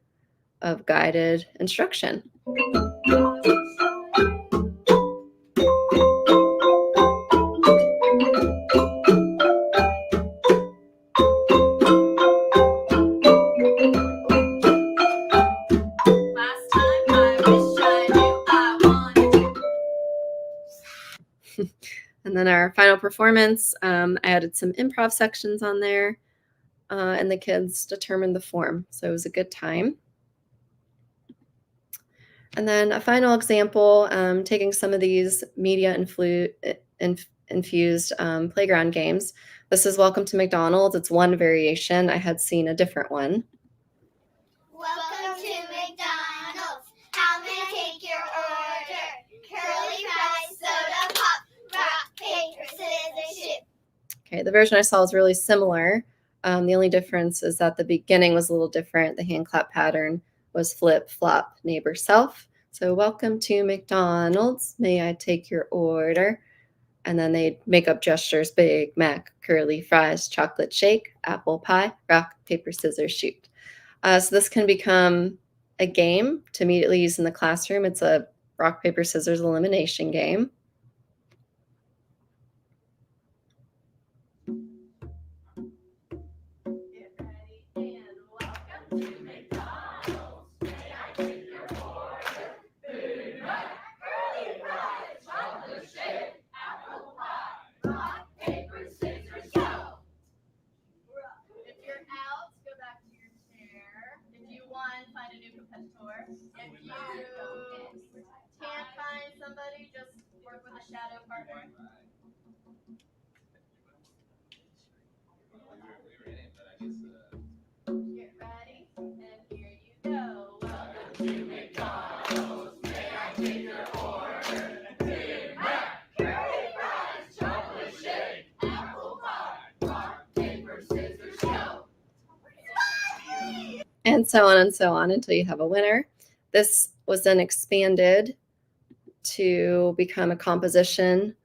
of guided instruction. And then our final performance, I added some improv sections on there. and the kids determined the form. So it was a good time. And then a final example, taking some of these media infused playground games. This is Welcome to McDonald's. It's one variation. I had seen a different one. Welcome to McDonald's. How may I take your order? Curly fries, soda pop, rock, paper, scissors, shoot. Okay, the version I saw was really similar. The only difference is that the beginning was a little different. The hand clap pattern was flip, flop, neighbor, self. So welcome to McDonald's. May I take your order? And then they'd make up gestures: Big Mac, curly fries, chocolate shake, apple pie, rock, paper, scissors, shoot. So this can become a game to immediately use in the classroom. It's a rock, paper, scissors elimination game. Get ready and welcome to McDonald's. May I take your order? Big Mac, curly fries, chocolate shake, apple pie, rock, paper, scissors, go. If you're out, go back to your chair. If you won, find a new competitor. If you can't find somebody, just work with a shadow partner. Get ready, and here you go. Welcome to McDonald's. May I take your order? Big Mac, curly fries, chocolate shake, apple pie, rock, paper, scissors, go. And so on until you have a winner. This was then expanded to become a composition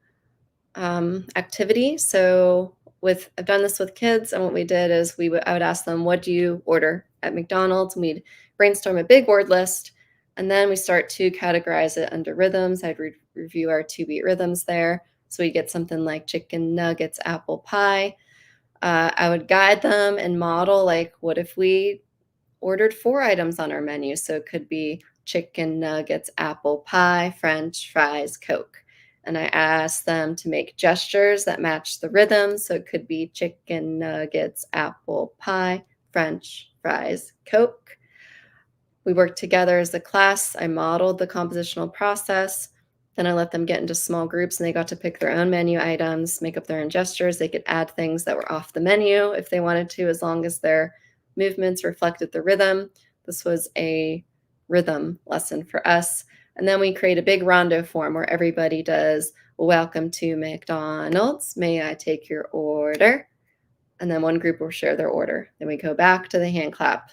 activity. So I've done this with kids, and what we did is I would ask them, what do you order at McDonald's? And we'd brainstorm a big word list, and then we start to categorize it under rhythms. I'd review our 2-beat rhythms there. So we get something like chicken nuggets, apple pie. I would guide them and model, like, what if we ordered 4 items on our menu? So it could be chicken nuggets, apple pie, French fries, Coke. And I asked them to make gestures that match the rhythm. So it could be chicken nuggets, apple pie, French fries, Coke. We worked together as a class. I modeled the compositional process. Then I let them get into small groups, and they got to pick their own menu items, make up their own gestures. They could add things that were off the menu if they wanted to, as long as their movements reflected the rhythm. This was a rhythm lesson for us. And then we create a big rondo form where everybody does, welcome to McDonald's. May I take your order? And then one group will share their order. Then we go back to the hand clap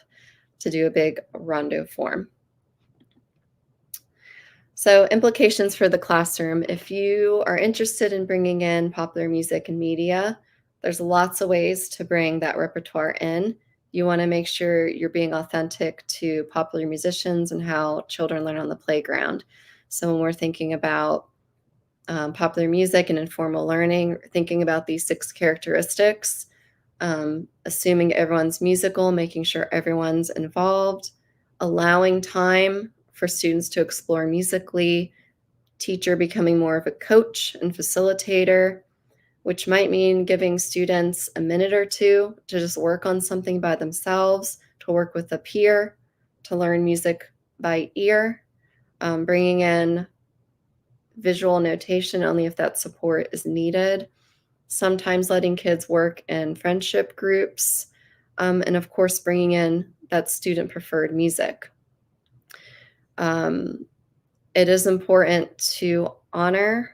to do a big rondo form. So implications for the classroom. If you are interested in bringing in popular music and media, there's lots of ways to bring that repertoire in. You want to make sure you're being authentic to popular musicians and how children learn on the playground. So when we're thinking about popular music and informal learning, thinking about these 6 characteristics, assuming everyone's musical, making sure everyone's involved, allowing time for students to explore musically, teacher becoming more of a coach and facilitator, which might mean giving students a minute or 2 to just work on something by themselves, to work with a peer, to learn music by ear, bringing in visual notation only if that support is needed, sometimes letting kids work in friendship groups, and of course, bringing in that student-preferred music. It is important to honor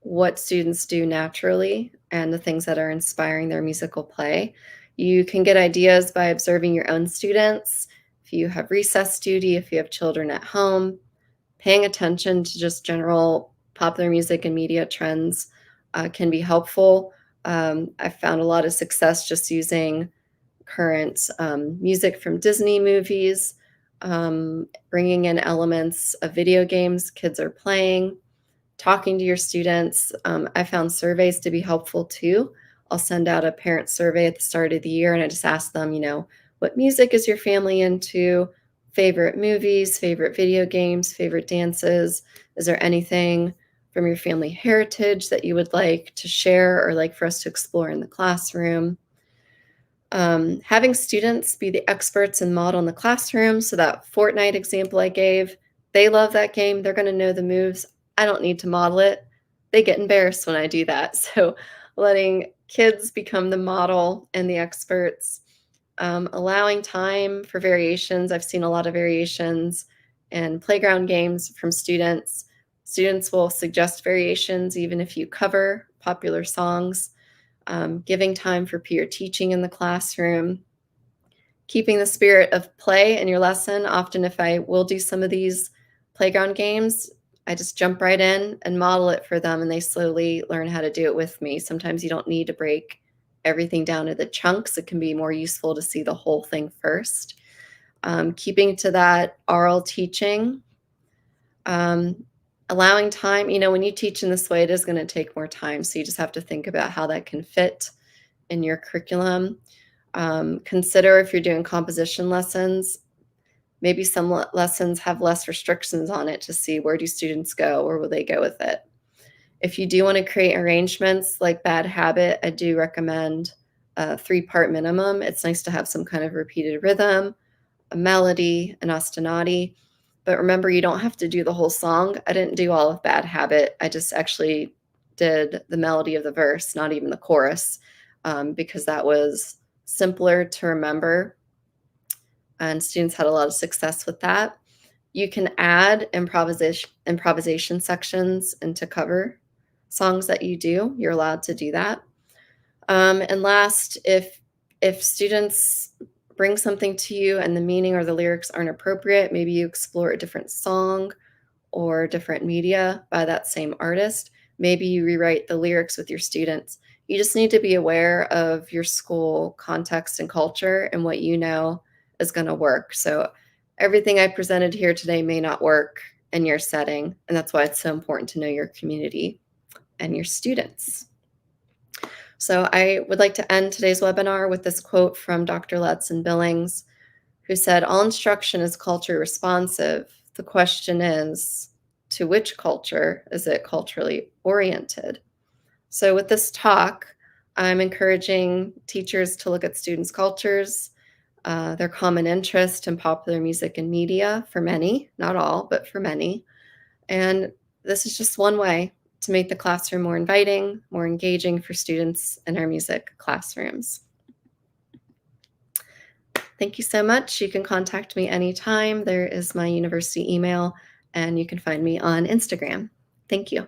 what students do naturally and the things that are inspiring their musical play. You can get ideas by observing your own students. If you have recess duty, if you have children at home, paying attention to just general popular music and media trends can be helpful. I've found a lot of success just using current music from Disney movies, bringing in elements of video games kids are playing, talking to your students. I found surveys to be helpful too. I'll send out a parent survey at the start of the year, and I just ask them, what music is your family into? Favorite movies, favorite video games, favorite dances? Is there anything from your family heritage that you would like to share or like for us to explore in the classroom? Having students be the experts and model in the classroom. So that Fortnite example I gave, they love that game. They're going to know the moves. I don't need to model it. They get embarrassed when I do that. So letting kids become the model and the experts, allowing time for variations. I've seen a lot of variations in playground games from students. Students will suggest variations even if you cover popular songs. Giving time for peer teaching in the classroom, keeping the spirit of play in your lesson. Often, if I will do some of these playground games, I just jump right in and model it for them, and they slowly learn how to do it with me. Sometimes you don't need to break everything down to the chunks. It can be more useful to see the whole thing first. Keeping to that oral teaching, allowing time. When you teach in this way, it is going to take more time. So you just have to think about how that can fit in your curriculum. Consider if you're doing composition lessons, maybe some lessons have less restrictions on it to see where do students go, where will they go with it. If you do want to create arrangements like Bad Habit, I do recommend a 3-part minimum. It's nice to have some kind of repeated rhythm, a melody, an ostinati. But remember, you don't have to do the whole song. I didn't do all of Bad Habit. I just actually did the melody of the verse, not even the chorus, because that was simpler to remember. And students had a lot of success with that. You can add improvisation sections into cover songs that you do. You're allowed to do that. And last, if students bring something to you and the meaning or the lyrics aren't appropriate, maybe you explore a different song or different media by that same artist. Maybe you rewrite the lyrics with your students. You just need to be aware of your school context and culture and what you know is going to work. So everything I presented here today may not work in your setting, and that's why it's so important to know your community and your students. So I would like to end today's webinar with this quote from Dr. Ledson Billings, who said, "All instruction is culture responsive. The question is, to which culture is it culturally oriented?" So with this talk, I'm encouraging teachers to look at students' cultures, their common interest in popular music and media, for many, not all, but for many. And this is just one way to make the classroom more inviting, more engaging for students in our music classrooms. Thank you so much. You can contact me anytime. There is my university email, and you can find me on Instagram. Thank you.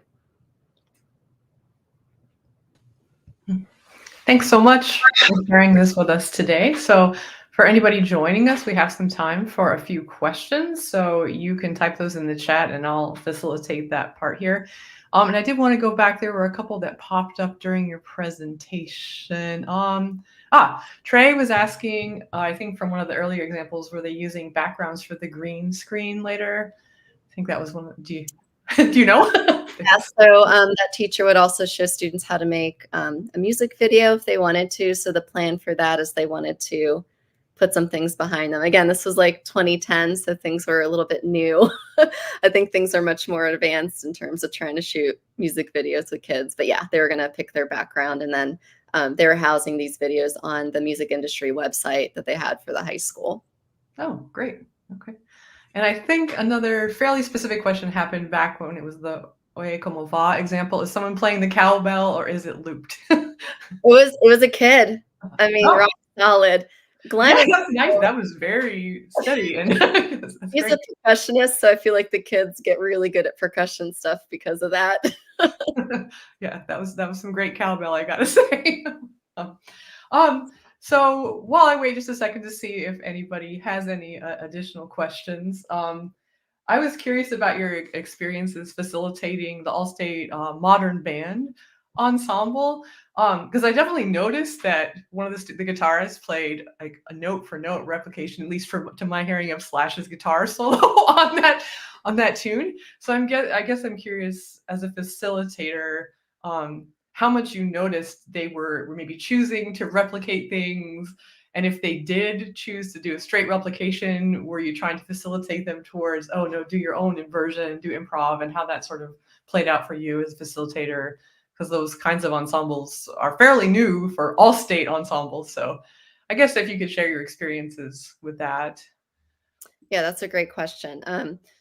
Thanks so much for sharing this with us today. So for anybody joining us, we have some time for a few questions. So you can type those in the chat and I'll facilitate that part here. And I did want to go back. There were a couple that popped up during your presentation. Trey was asking, I think from one of the earlier examples, were they using backgrounds for the green screen later? I think that was one. Do you know? Yeah, so that teacher would also show students how to make a music video if they wanted to. So the plan for that is they wanted to put some things behind them. Again, this was like 2010, so things were a little bit new. I think things are much more advanced in terms of trying to shoot music videos with kids. But yeah, they were going to pick their background, and then they were housing these videos on the music industry website that they had for the high school. Oh, great. Okay. And I think another fairly specific question happened back when it was the Oye Como Va example. Is someone playing the cowbell or is it looped? It was a kid. I mean, rock solid. Glenn, yeah, that's nice. That was very steady. And he's great. A percussionist, so I feel like the kids get really good at percussion stuff because of that. Yeah, that was some great cowbell, I gotta say. So while I wait just a second to see if anybody has any additional questions, I was curious about your experiences facilitating the All-State Modern Band Ensemble, because I definitely noticed that one of the guitarists played like a note-for-note replication, at least to my hearing, of Slash's guitar solo on that tune. So I guess I'm curious, as a facilitator, how much you noticed they were maybe choosing to replicate things. And if they did choose to do a straight replication, were you trying to facilitate them towards, oh no, do your own inversion, do improv, and how that sort of played out for you as a facilitator? Because those kinds of ensembles are fairly new for all state ensembles. So I guess if you could share your experiences with that. Yeah, that's a great question.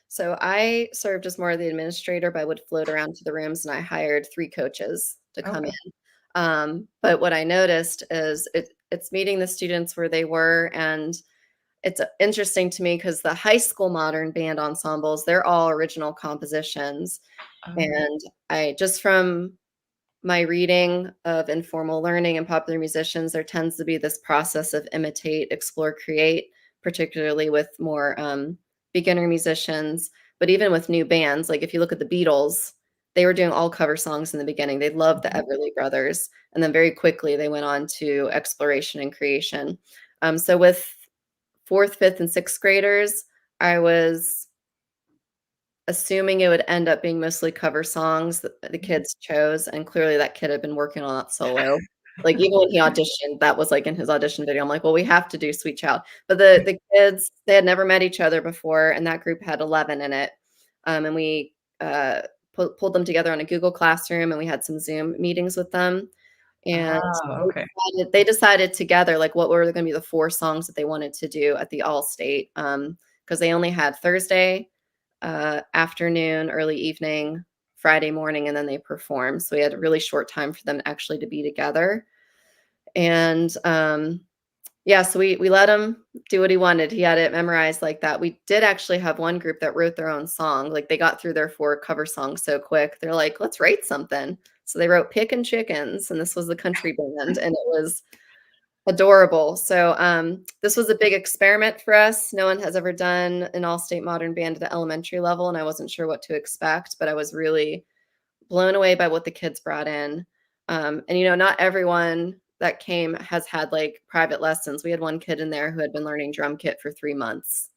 So I served as more of the administrator, but I would float around to the rooms and I hired 3 coaches to come Okay. in. But what I noticed is it's meeting the students where they were, and it's interesting to me because the high school modern band ensembles, they're all original compositions. Oh, And I just from my reading of informal learning and popular musicians, there tends to be this process of imitate, explore, create, particularly with more beginner musicians. But even with new bands, like if you look at the Beatles, they were doing all cover songs in the beginning. They loved the mhm. Everly Brothers. And then very quickly, they went on to exploration and creation. So with fourth, fifth, and sixth graders, I was assuming it would end up being mostly cover songs that the kids chose, and clearly that kid had been working on that solo. Like, even when he auditioned, that was, like, in his audition video. I'm like, "Well, we have to do Sweet Child." But the kids, they had never met each other before, and that group had 11 in it. And we, pulled them together on a Google Classroom, and we had some Zoom meetings with them, and Ah, they okay. decided together, like, what were gonna be the 4 songs that they wanted to do at the All-State, because they only had Thursday, afternoon, early evening, Friday morning, and then they performed. So we had a really short time for them actually to be together. And yeah, so we let him do what he wanted. He had it memorized like that. We did actually have one group that wrote their own song. Like they got through their 4 cover songs so quick. They're like, let's write something. So they wrote Pickin' Chickens, and this was the country band, and it was adorable. So, this was a big experiment for us. No one has ever done an all-state modern band at the elementary level, and I wasn't sure what to expect, but I was really blown away by what the kids brought in. And, not everyone that came has had, like, private lessons. We had one kid in there who had been learning drum kit for 3 months.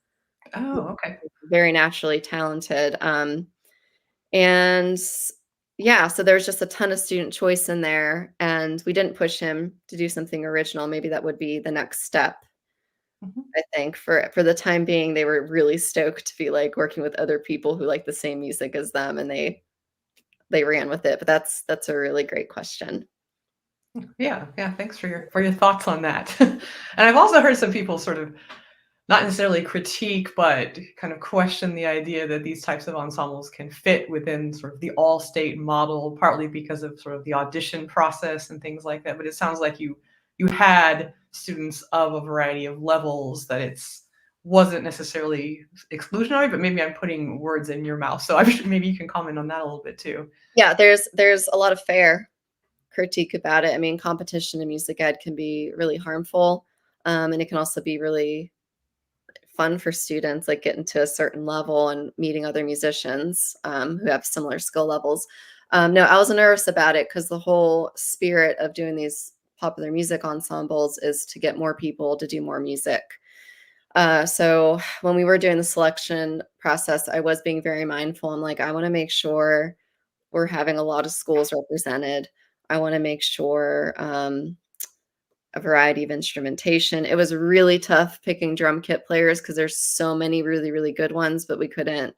Oh, okay. Very naturally talented. And yeah, so there's just a ton of student choice in there, and we didn't push him to do something original. Maybe that would be the next step. Mhm. I think for the time being, they were really stoked to be, like, working with other people who like the same music as them, and they ran with it, but that's a really great question. Yeah, yeah, thanks for your thoughts on that. And I've also heard some people sort of not necessarily critique, but kind of question the idea that these types of ensembles can fit within sort of the all-state model, partly because of sort of the audition process and things like that. But it sounds like you had students of a variety of levels, that it's wasn't necessarily exclusionary, but maybe I'm putting words in your mouth. So maybe you can comment on that a little bit too. Yeah, there's a lot of fair critique about it. I mean, competition in music ed can be really harmful, and it can also be really fun for students, like getting to a certain level and meeting other musicians who have similar skill levels. No, I was nervous about it because the whole spirit of doing these popular music ensembles is to get more people to do more music. So when we were doing the selection process, I was being very mindful. I'm like, I want to make sure we're having a lot of schools represented. I want to make sure a variety of instrumentation. It was really tough picking drum kit players because there's so many really, really good ones, but we couldn't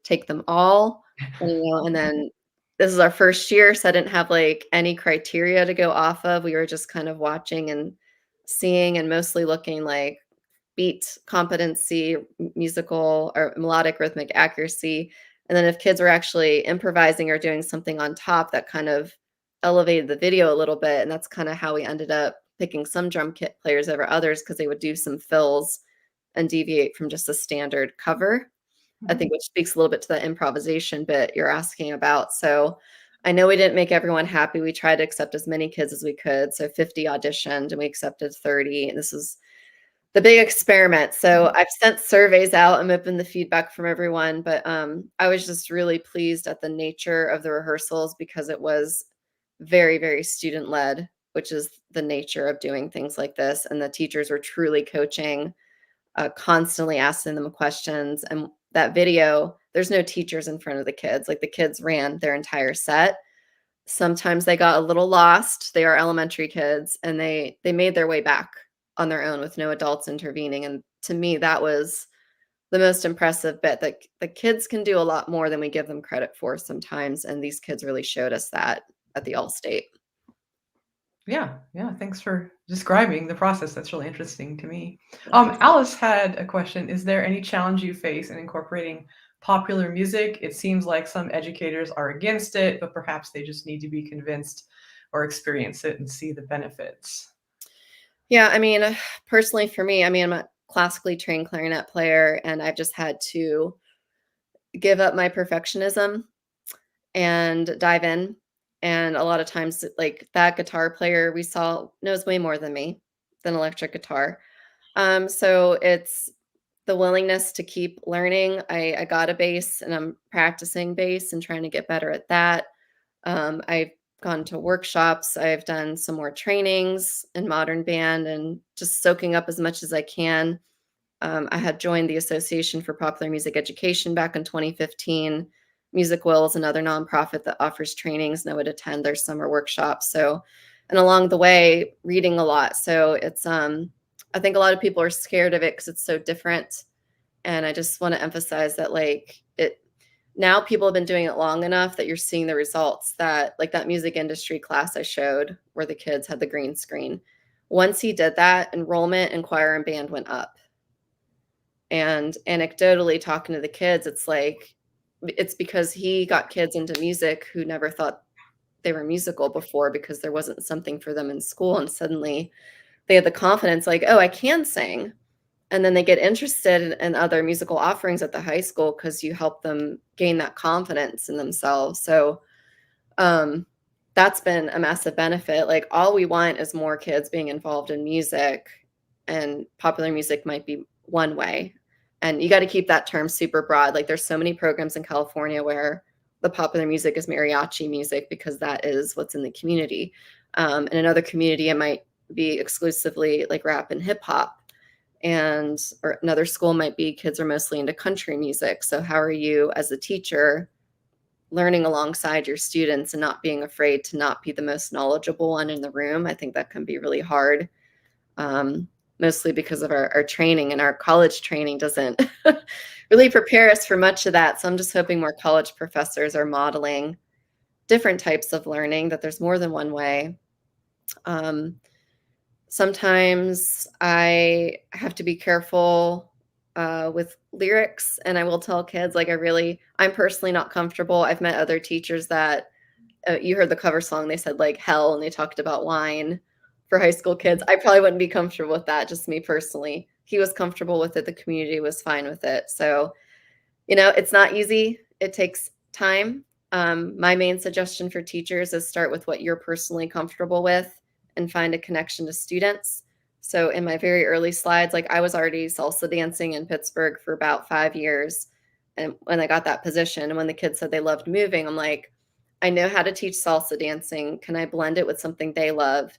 take them all. And then this is our first year, so I didn't have like any criteria to go off of. We were just kind of watching and seeing and mostly looking like beat competency, musical or melodic rhythmic accuracy. And then if kids were actually improvising or doing something on top, that kind of elevated the video a little bit. And that's kind of how we ended up picking some drum kit players over others because they would do some fills and deviate from just a standard cover. I Mhm. think which speaks a little bit to the improvisation bit you're asking about. So I know we didn't make everyone happy. We tried to accept as many kids as we could. So 50 auditioned and we accepted 30. And this was the big experiment. So I've sent surveys out. I'm open to feedback from everyone, but I was just really pleased at the nature of the rehearsals because it was very, very student led, which is the nature of doing things like this. And the teachers were truly coaching, constantly asking them questions. And that video, there's no teachers in front of the kids. Like the kids ran their entire set. Sometimes they got a little lost. They are elementary kids, and they made their way back on their own with no adults intervening, and to me, that was the most impressive bit, that the kids can do a lot more than we give them credit for sometimes, and these kids really showed us that at the All-State. Yeah, yeah. Thanks for describing the process. That's really interesting to me. Yeah. Alice had a question. Is there any challenge you face in incorporating popular music? It seems like some educators are against it, but perhaps they just need to be convinced or experience it and see the benefits. Yeah, I mean, personally for me, I mean, I'm a classically trained clarinet player, and I've just had to give up my perfectionism and dive in. And a lot of times, like that guitar player we saw knows way more than me than electric guitar. So it's the willingness to keep learning. I got a bass and I'm practicing bass and trying to get better at that. I've gone to workshops. I've done some more trainings in modern band and just soaking up as much as I can. I had joined the Association for Popular Music Education back in 2015. Music Will is another nonprofit that offers trainings, and I would attend their summer workshops. So, and along the way, reading a lot. So it's, I think a lot of people are scared of it because it's so different. And I just want to emphasize that, like, it now people have been doing it long enough that you're seeing the results that, like that music industry class I showed where the kids had the green screen. Once he did that, enrollment in choir and band went up. And anecdotally talking to the kids, it's like it's because he got kids into music who never thought they were musical before because there wasn't something for them in school, and suddenly they had the confidence like, "Oh, I can sing." And then they get interested in other musical offerings at the high school because you help them gain that confidence in themselves. So, um, that's been a massive benefit. Like, all we want is more kids being involved in music, and popular music might be one way. And you got to keep that term super broad. Like, there's so many programs in California where the popular music is mariachi music because that is what's in the community. In another community, it might be exclusively like rap and hip hop. And or another school might be kids are mostly into country music. So how are you as a teacher learning alongside your students and not being afraid to not be the most knowledgeable one in the room? I think that can be really hard, mostly because of our training, and our college training doesn't really prepare us for much of that. So I'm just hoping more college professors are modeling different types of learning, that there's more than one way. Um, Sometimes I have to be careful with lyrics, and I will tell kids, like, I'm personally not comfortable. I've met other teachers that you heard the cover song, they said like hell, and they talked about wine for high school kids. I probably wouldn't be comfortable with that, just me personally. He was comfortable with it, the community was fine with it. So, it's not easy. It takes time. My main suggestion for teachers is start with what you're personally comfortable with and find a connection to students. So in my very early slides, like I was already salsa dancing in Pittsburgh for about 5 years. And when I got that position, and when the kids said they loved moving, I'm like, I know how to teach salsa dancing. Can I blend it with something they love?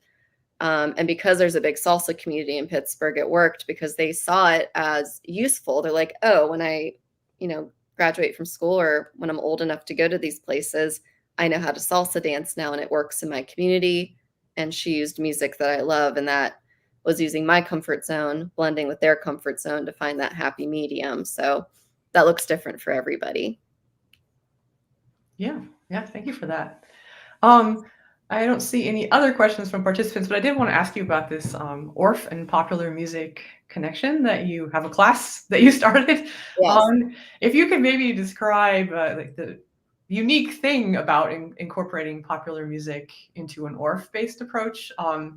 And because there's a big salsa community in Pittsburgh, it worked because they saw it as useful. They're like, oh, when I, graduate from school or when I'm old enough to go to these places, I know how to salsa dance now and it works in my community. And she used music that I love, and that was using my comfort zone, blending with their comfort zone to find that happy medium. So that looks different for everybody. Yeah, yeah. Thank you for that. I don't see any other questions from participants, but I did want to ask you about this ORF and popular music connection that you have a class that you started. Yes. If you could maybe describe like the unique thing about incorporating popular music into an ORF-based approach. I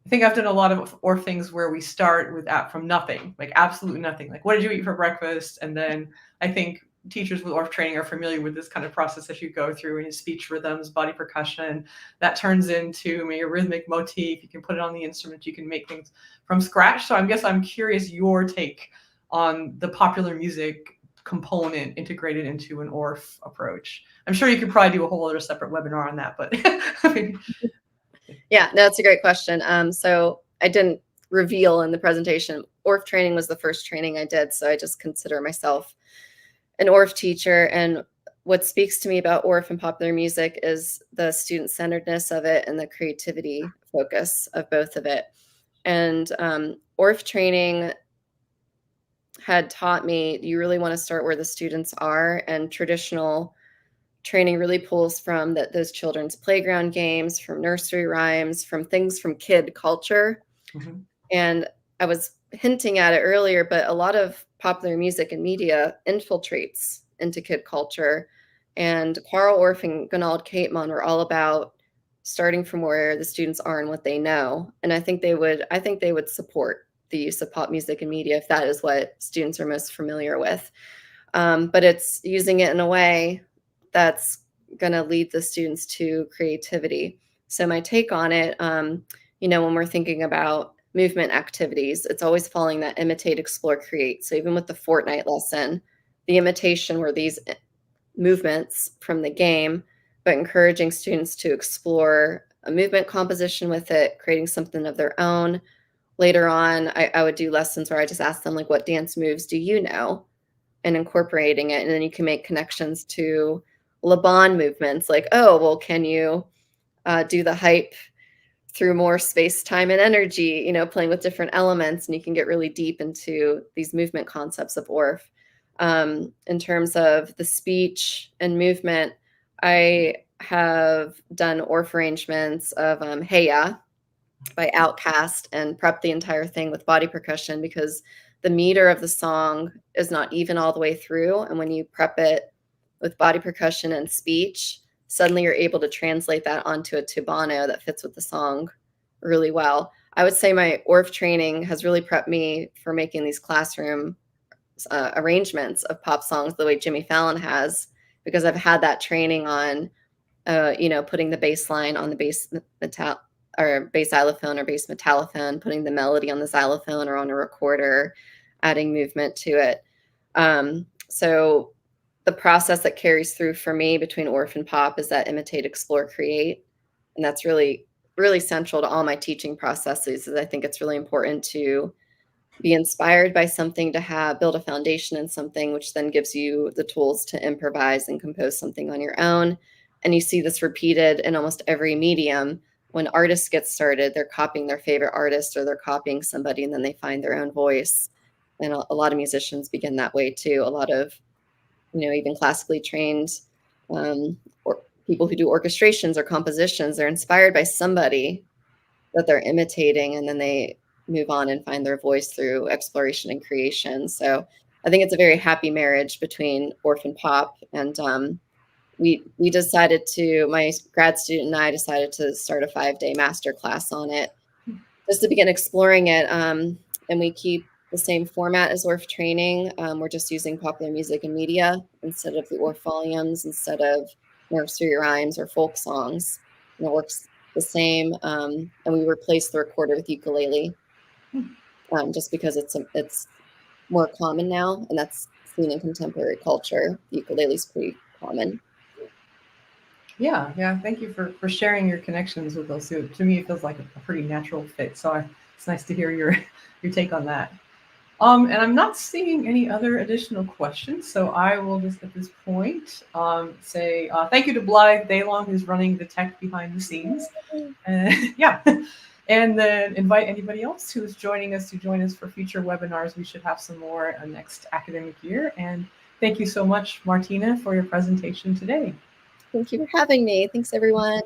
think I've done a lot of or things where we start with from nothing, like absolutely nothing. Like, what did you eat for breakfast? And then I think teachers with ORF training are familiar with this kind of process that you go through in speech rhythms, body percussion. That turns into maybe a rhythmic motif. You can put it on the instrument. You can make things from scratch. So I'm curious your take on the popular music component integrated into an ORF approach. I'm sure you could probably do a whole other separate webinar on that, but I mean, Yeah, no, it's a great question. So I didn't reveal in the presentation, ORF training was the first training I did. So I just consider myself an ORF teacher. And what speaks to me about ORF and popular music is the student-centeredness of it and the creativity focus of both of it. And ORF training had taught me you really want to start where the students are, and traditional training really pulls from those children's playground games, from nursery rhymes, from things from kid culture. Mhm. And I was hinting at it earlier, but a lot of popular music and media infiltrates into kid culture. And Carl Orff and Gunald Capeman were all about starting from where the students are and what they know. And I think they would support the use of pop music and media if that is what students are most familiar with. But it's using it in a way that's going to lead the students to creativity. So my take on it, when we're thinking about movement activities, it's always following that imitate, explore, create. So even with the Fortnite lesson, the imitation were these movements from the game, but encouraging students to explore a movement composition with it, creating something of their own. Later on, I would do lessons where I just ask them, like, what dance moves do you know? And incorporating it. And then you can make connections to Laban movements, like, oh, well, can you do the hype through more space, time, and energy, playing with different elements, and you can get really deep into these movement concepts of Orff. In terms of the speech and movement, I have done Orff arrangements of Hey Ya by Outkast and prep the entire thing with body percussion because the meter of the song is not even all the way through. And when you prep it with body percussion and speech, suddenly you're able to translate that onto a tubano that fits with the song really well. I would say my Orff training has really prepped me for making these classroom arrangements of pop songs the way Jimmy Fallon has, because I've had that training on, putting the bass line on the bass xylophone or bass metallophone, putting the melody on the xylophone or on a recorder, adding movement to it. So the process that carries through for me between Orff and pop is that imitate, explore, create. And that's really, really central to all my teaching processes. Is I think it's really important to be inspired by something, to build a foundation in something, which then gives you the tools to improvise and compose something on your own. And you see this repeated in almost every medium. When artists get started, they're copying their favorite artist or they're copying somebody, and then they find their own voice. And a lot of musicians begin that way too. A lot of, even classically trained or people who do orchestrations or compositions, they're inspired by somebody that they're imitating, and then they move on and find their voice through exploration and creation. So I think it's a very happy marriage between Orff and pop. And we decided my grad student and I decided to start a 5-day master class on it just to begin exploring it. And we keep the same format as Orff training. We're just using popular music and media instead of the Orff volumes, instead of nursery rhymes or folk songs. And it works the same. And we replaced the recorder with ukulele just because it's more common now, and that's seen in contemporary culture. The ukulele is pretty common. Yeah. Thank you for sharing your connections with us. To me, it feels like a pretty natural fit. So it's nice to hear your take on that. And I'm not seeing any other additional questions, so I will just at this point say thank you to Blythe Daylong, who's running the tech behind the scenes. And then invite anybody else who is joining us to join us for future webinars. We should have some more next academic year. And thank you so much, Martina, for your presentation today. Thank you for having me. Thanks, everyone.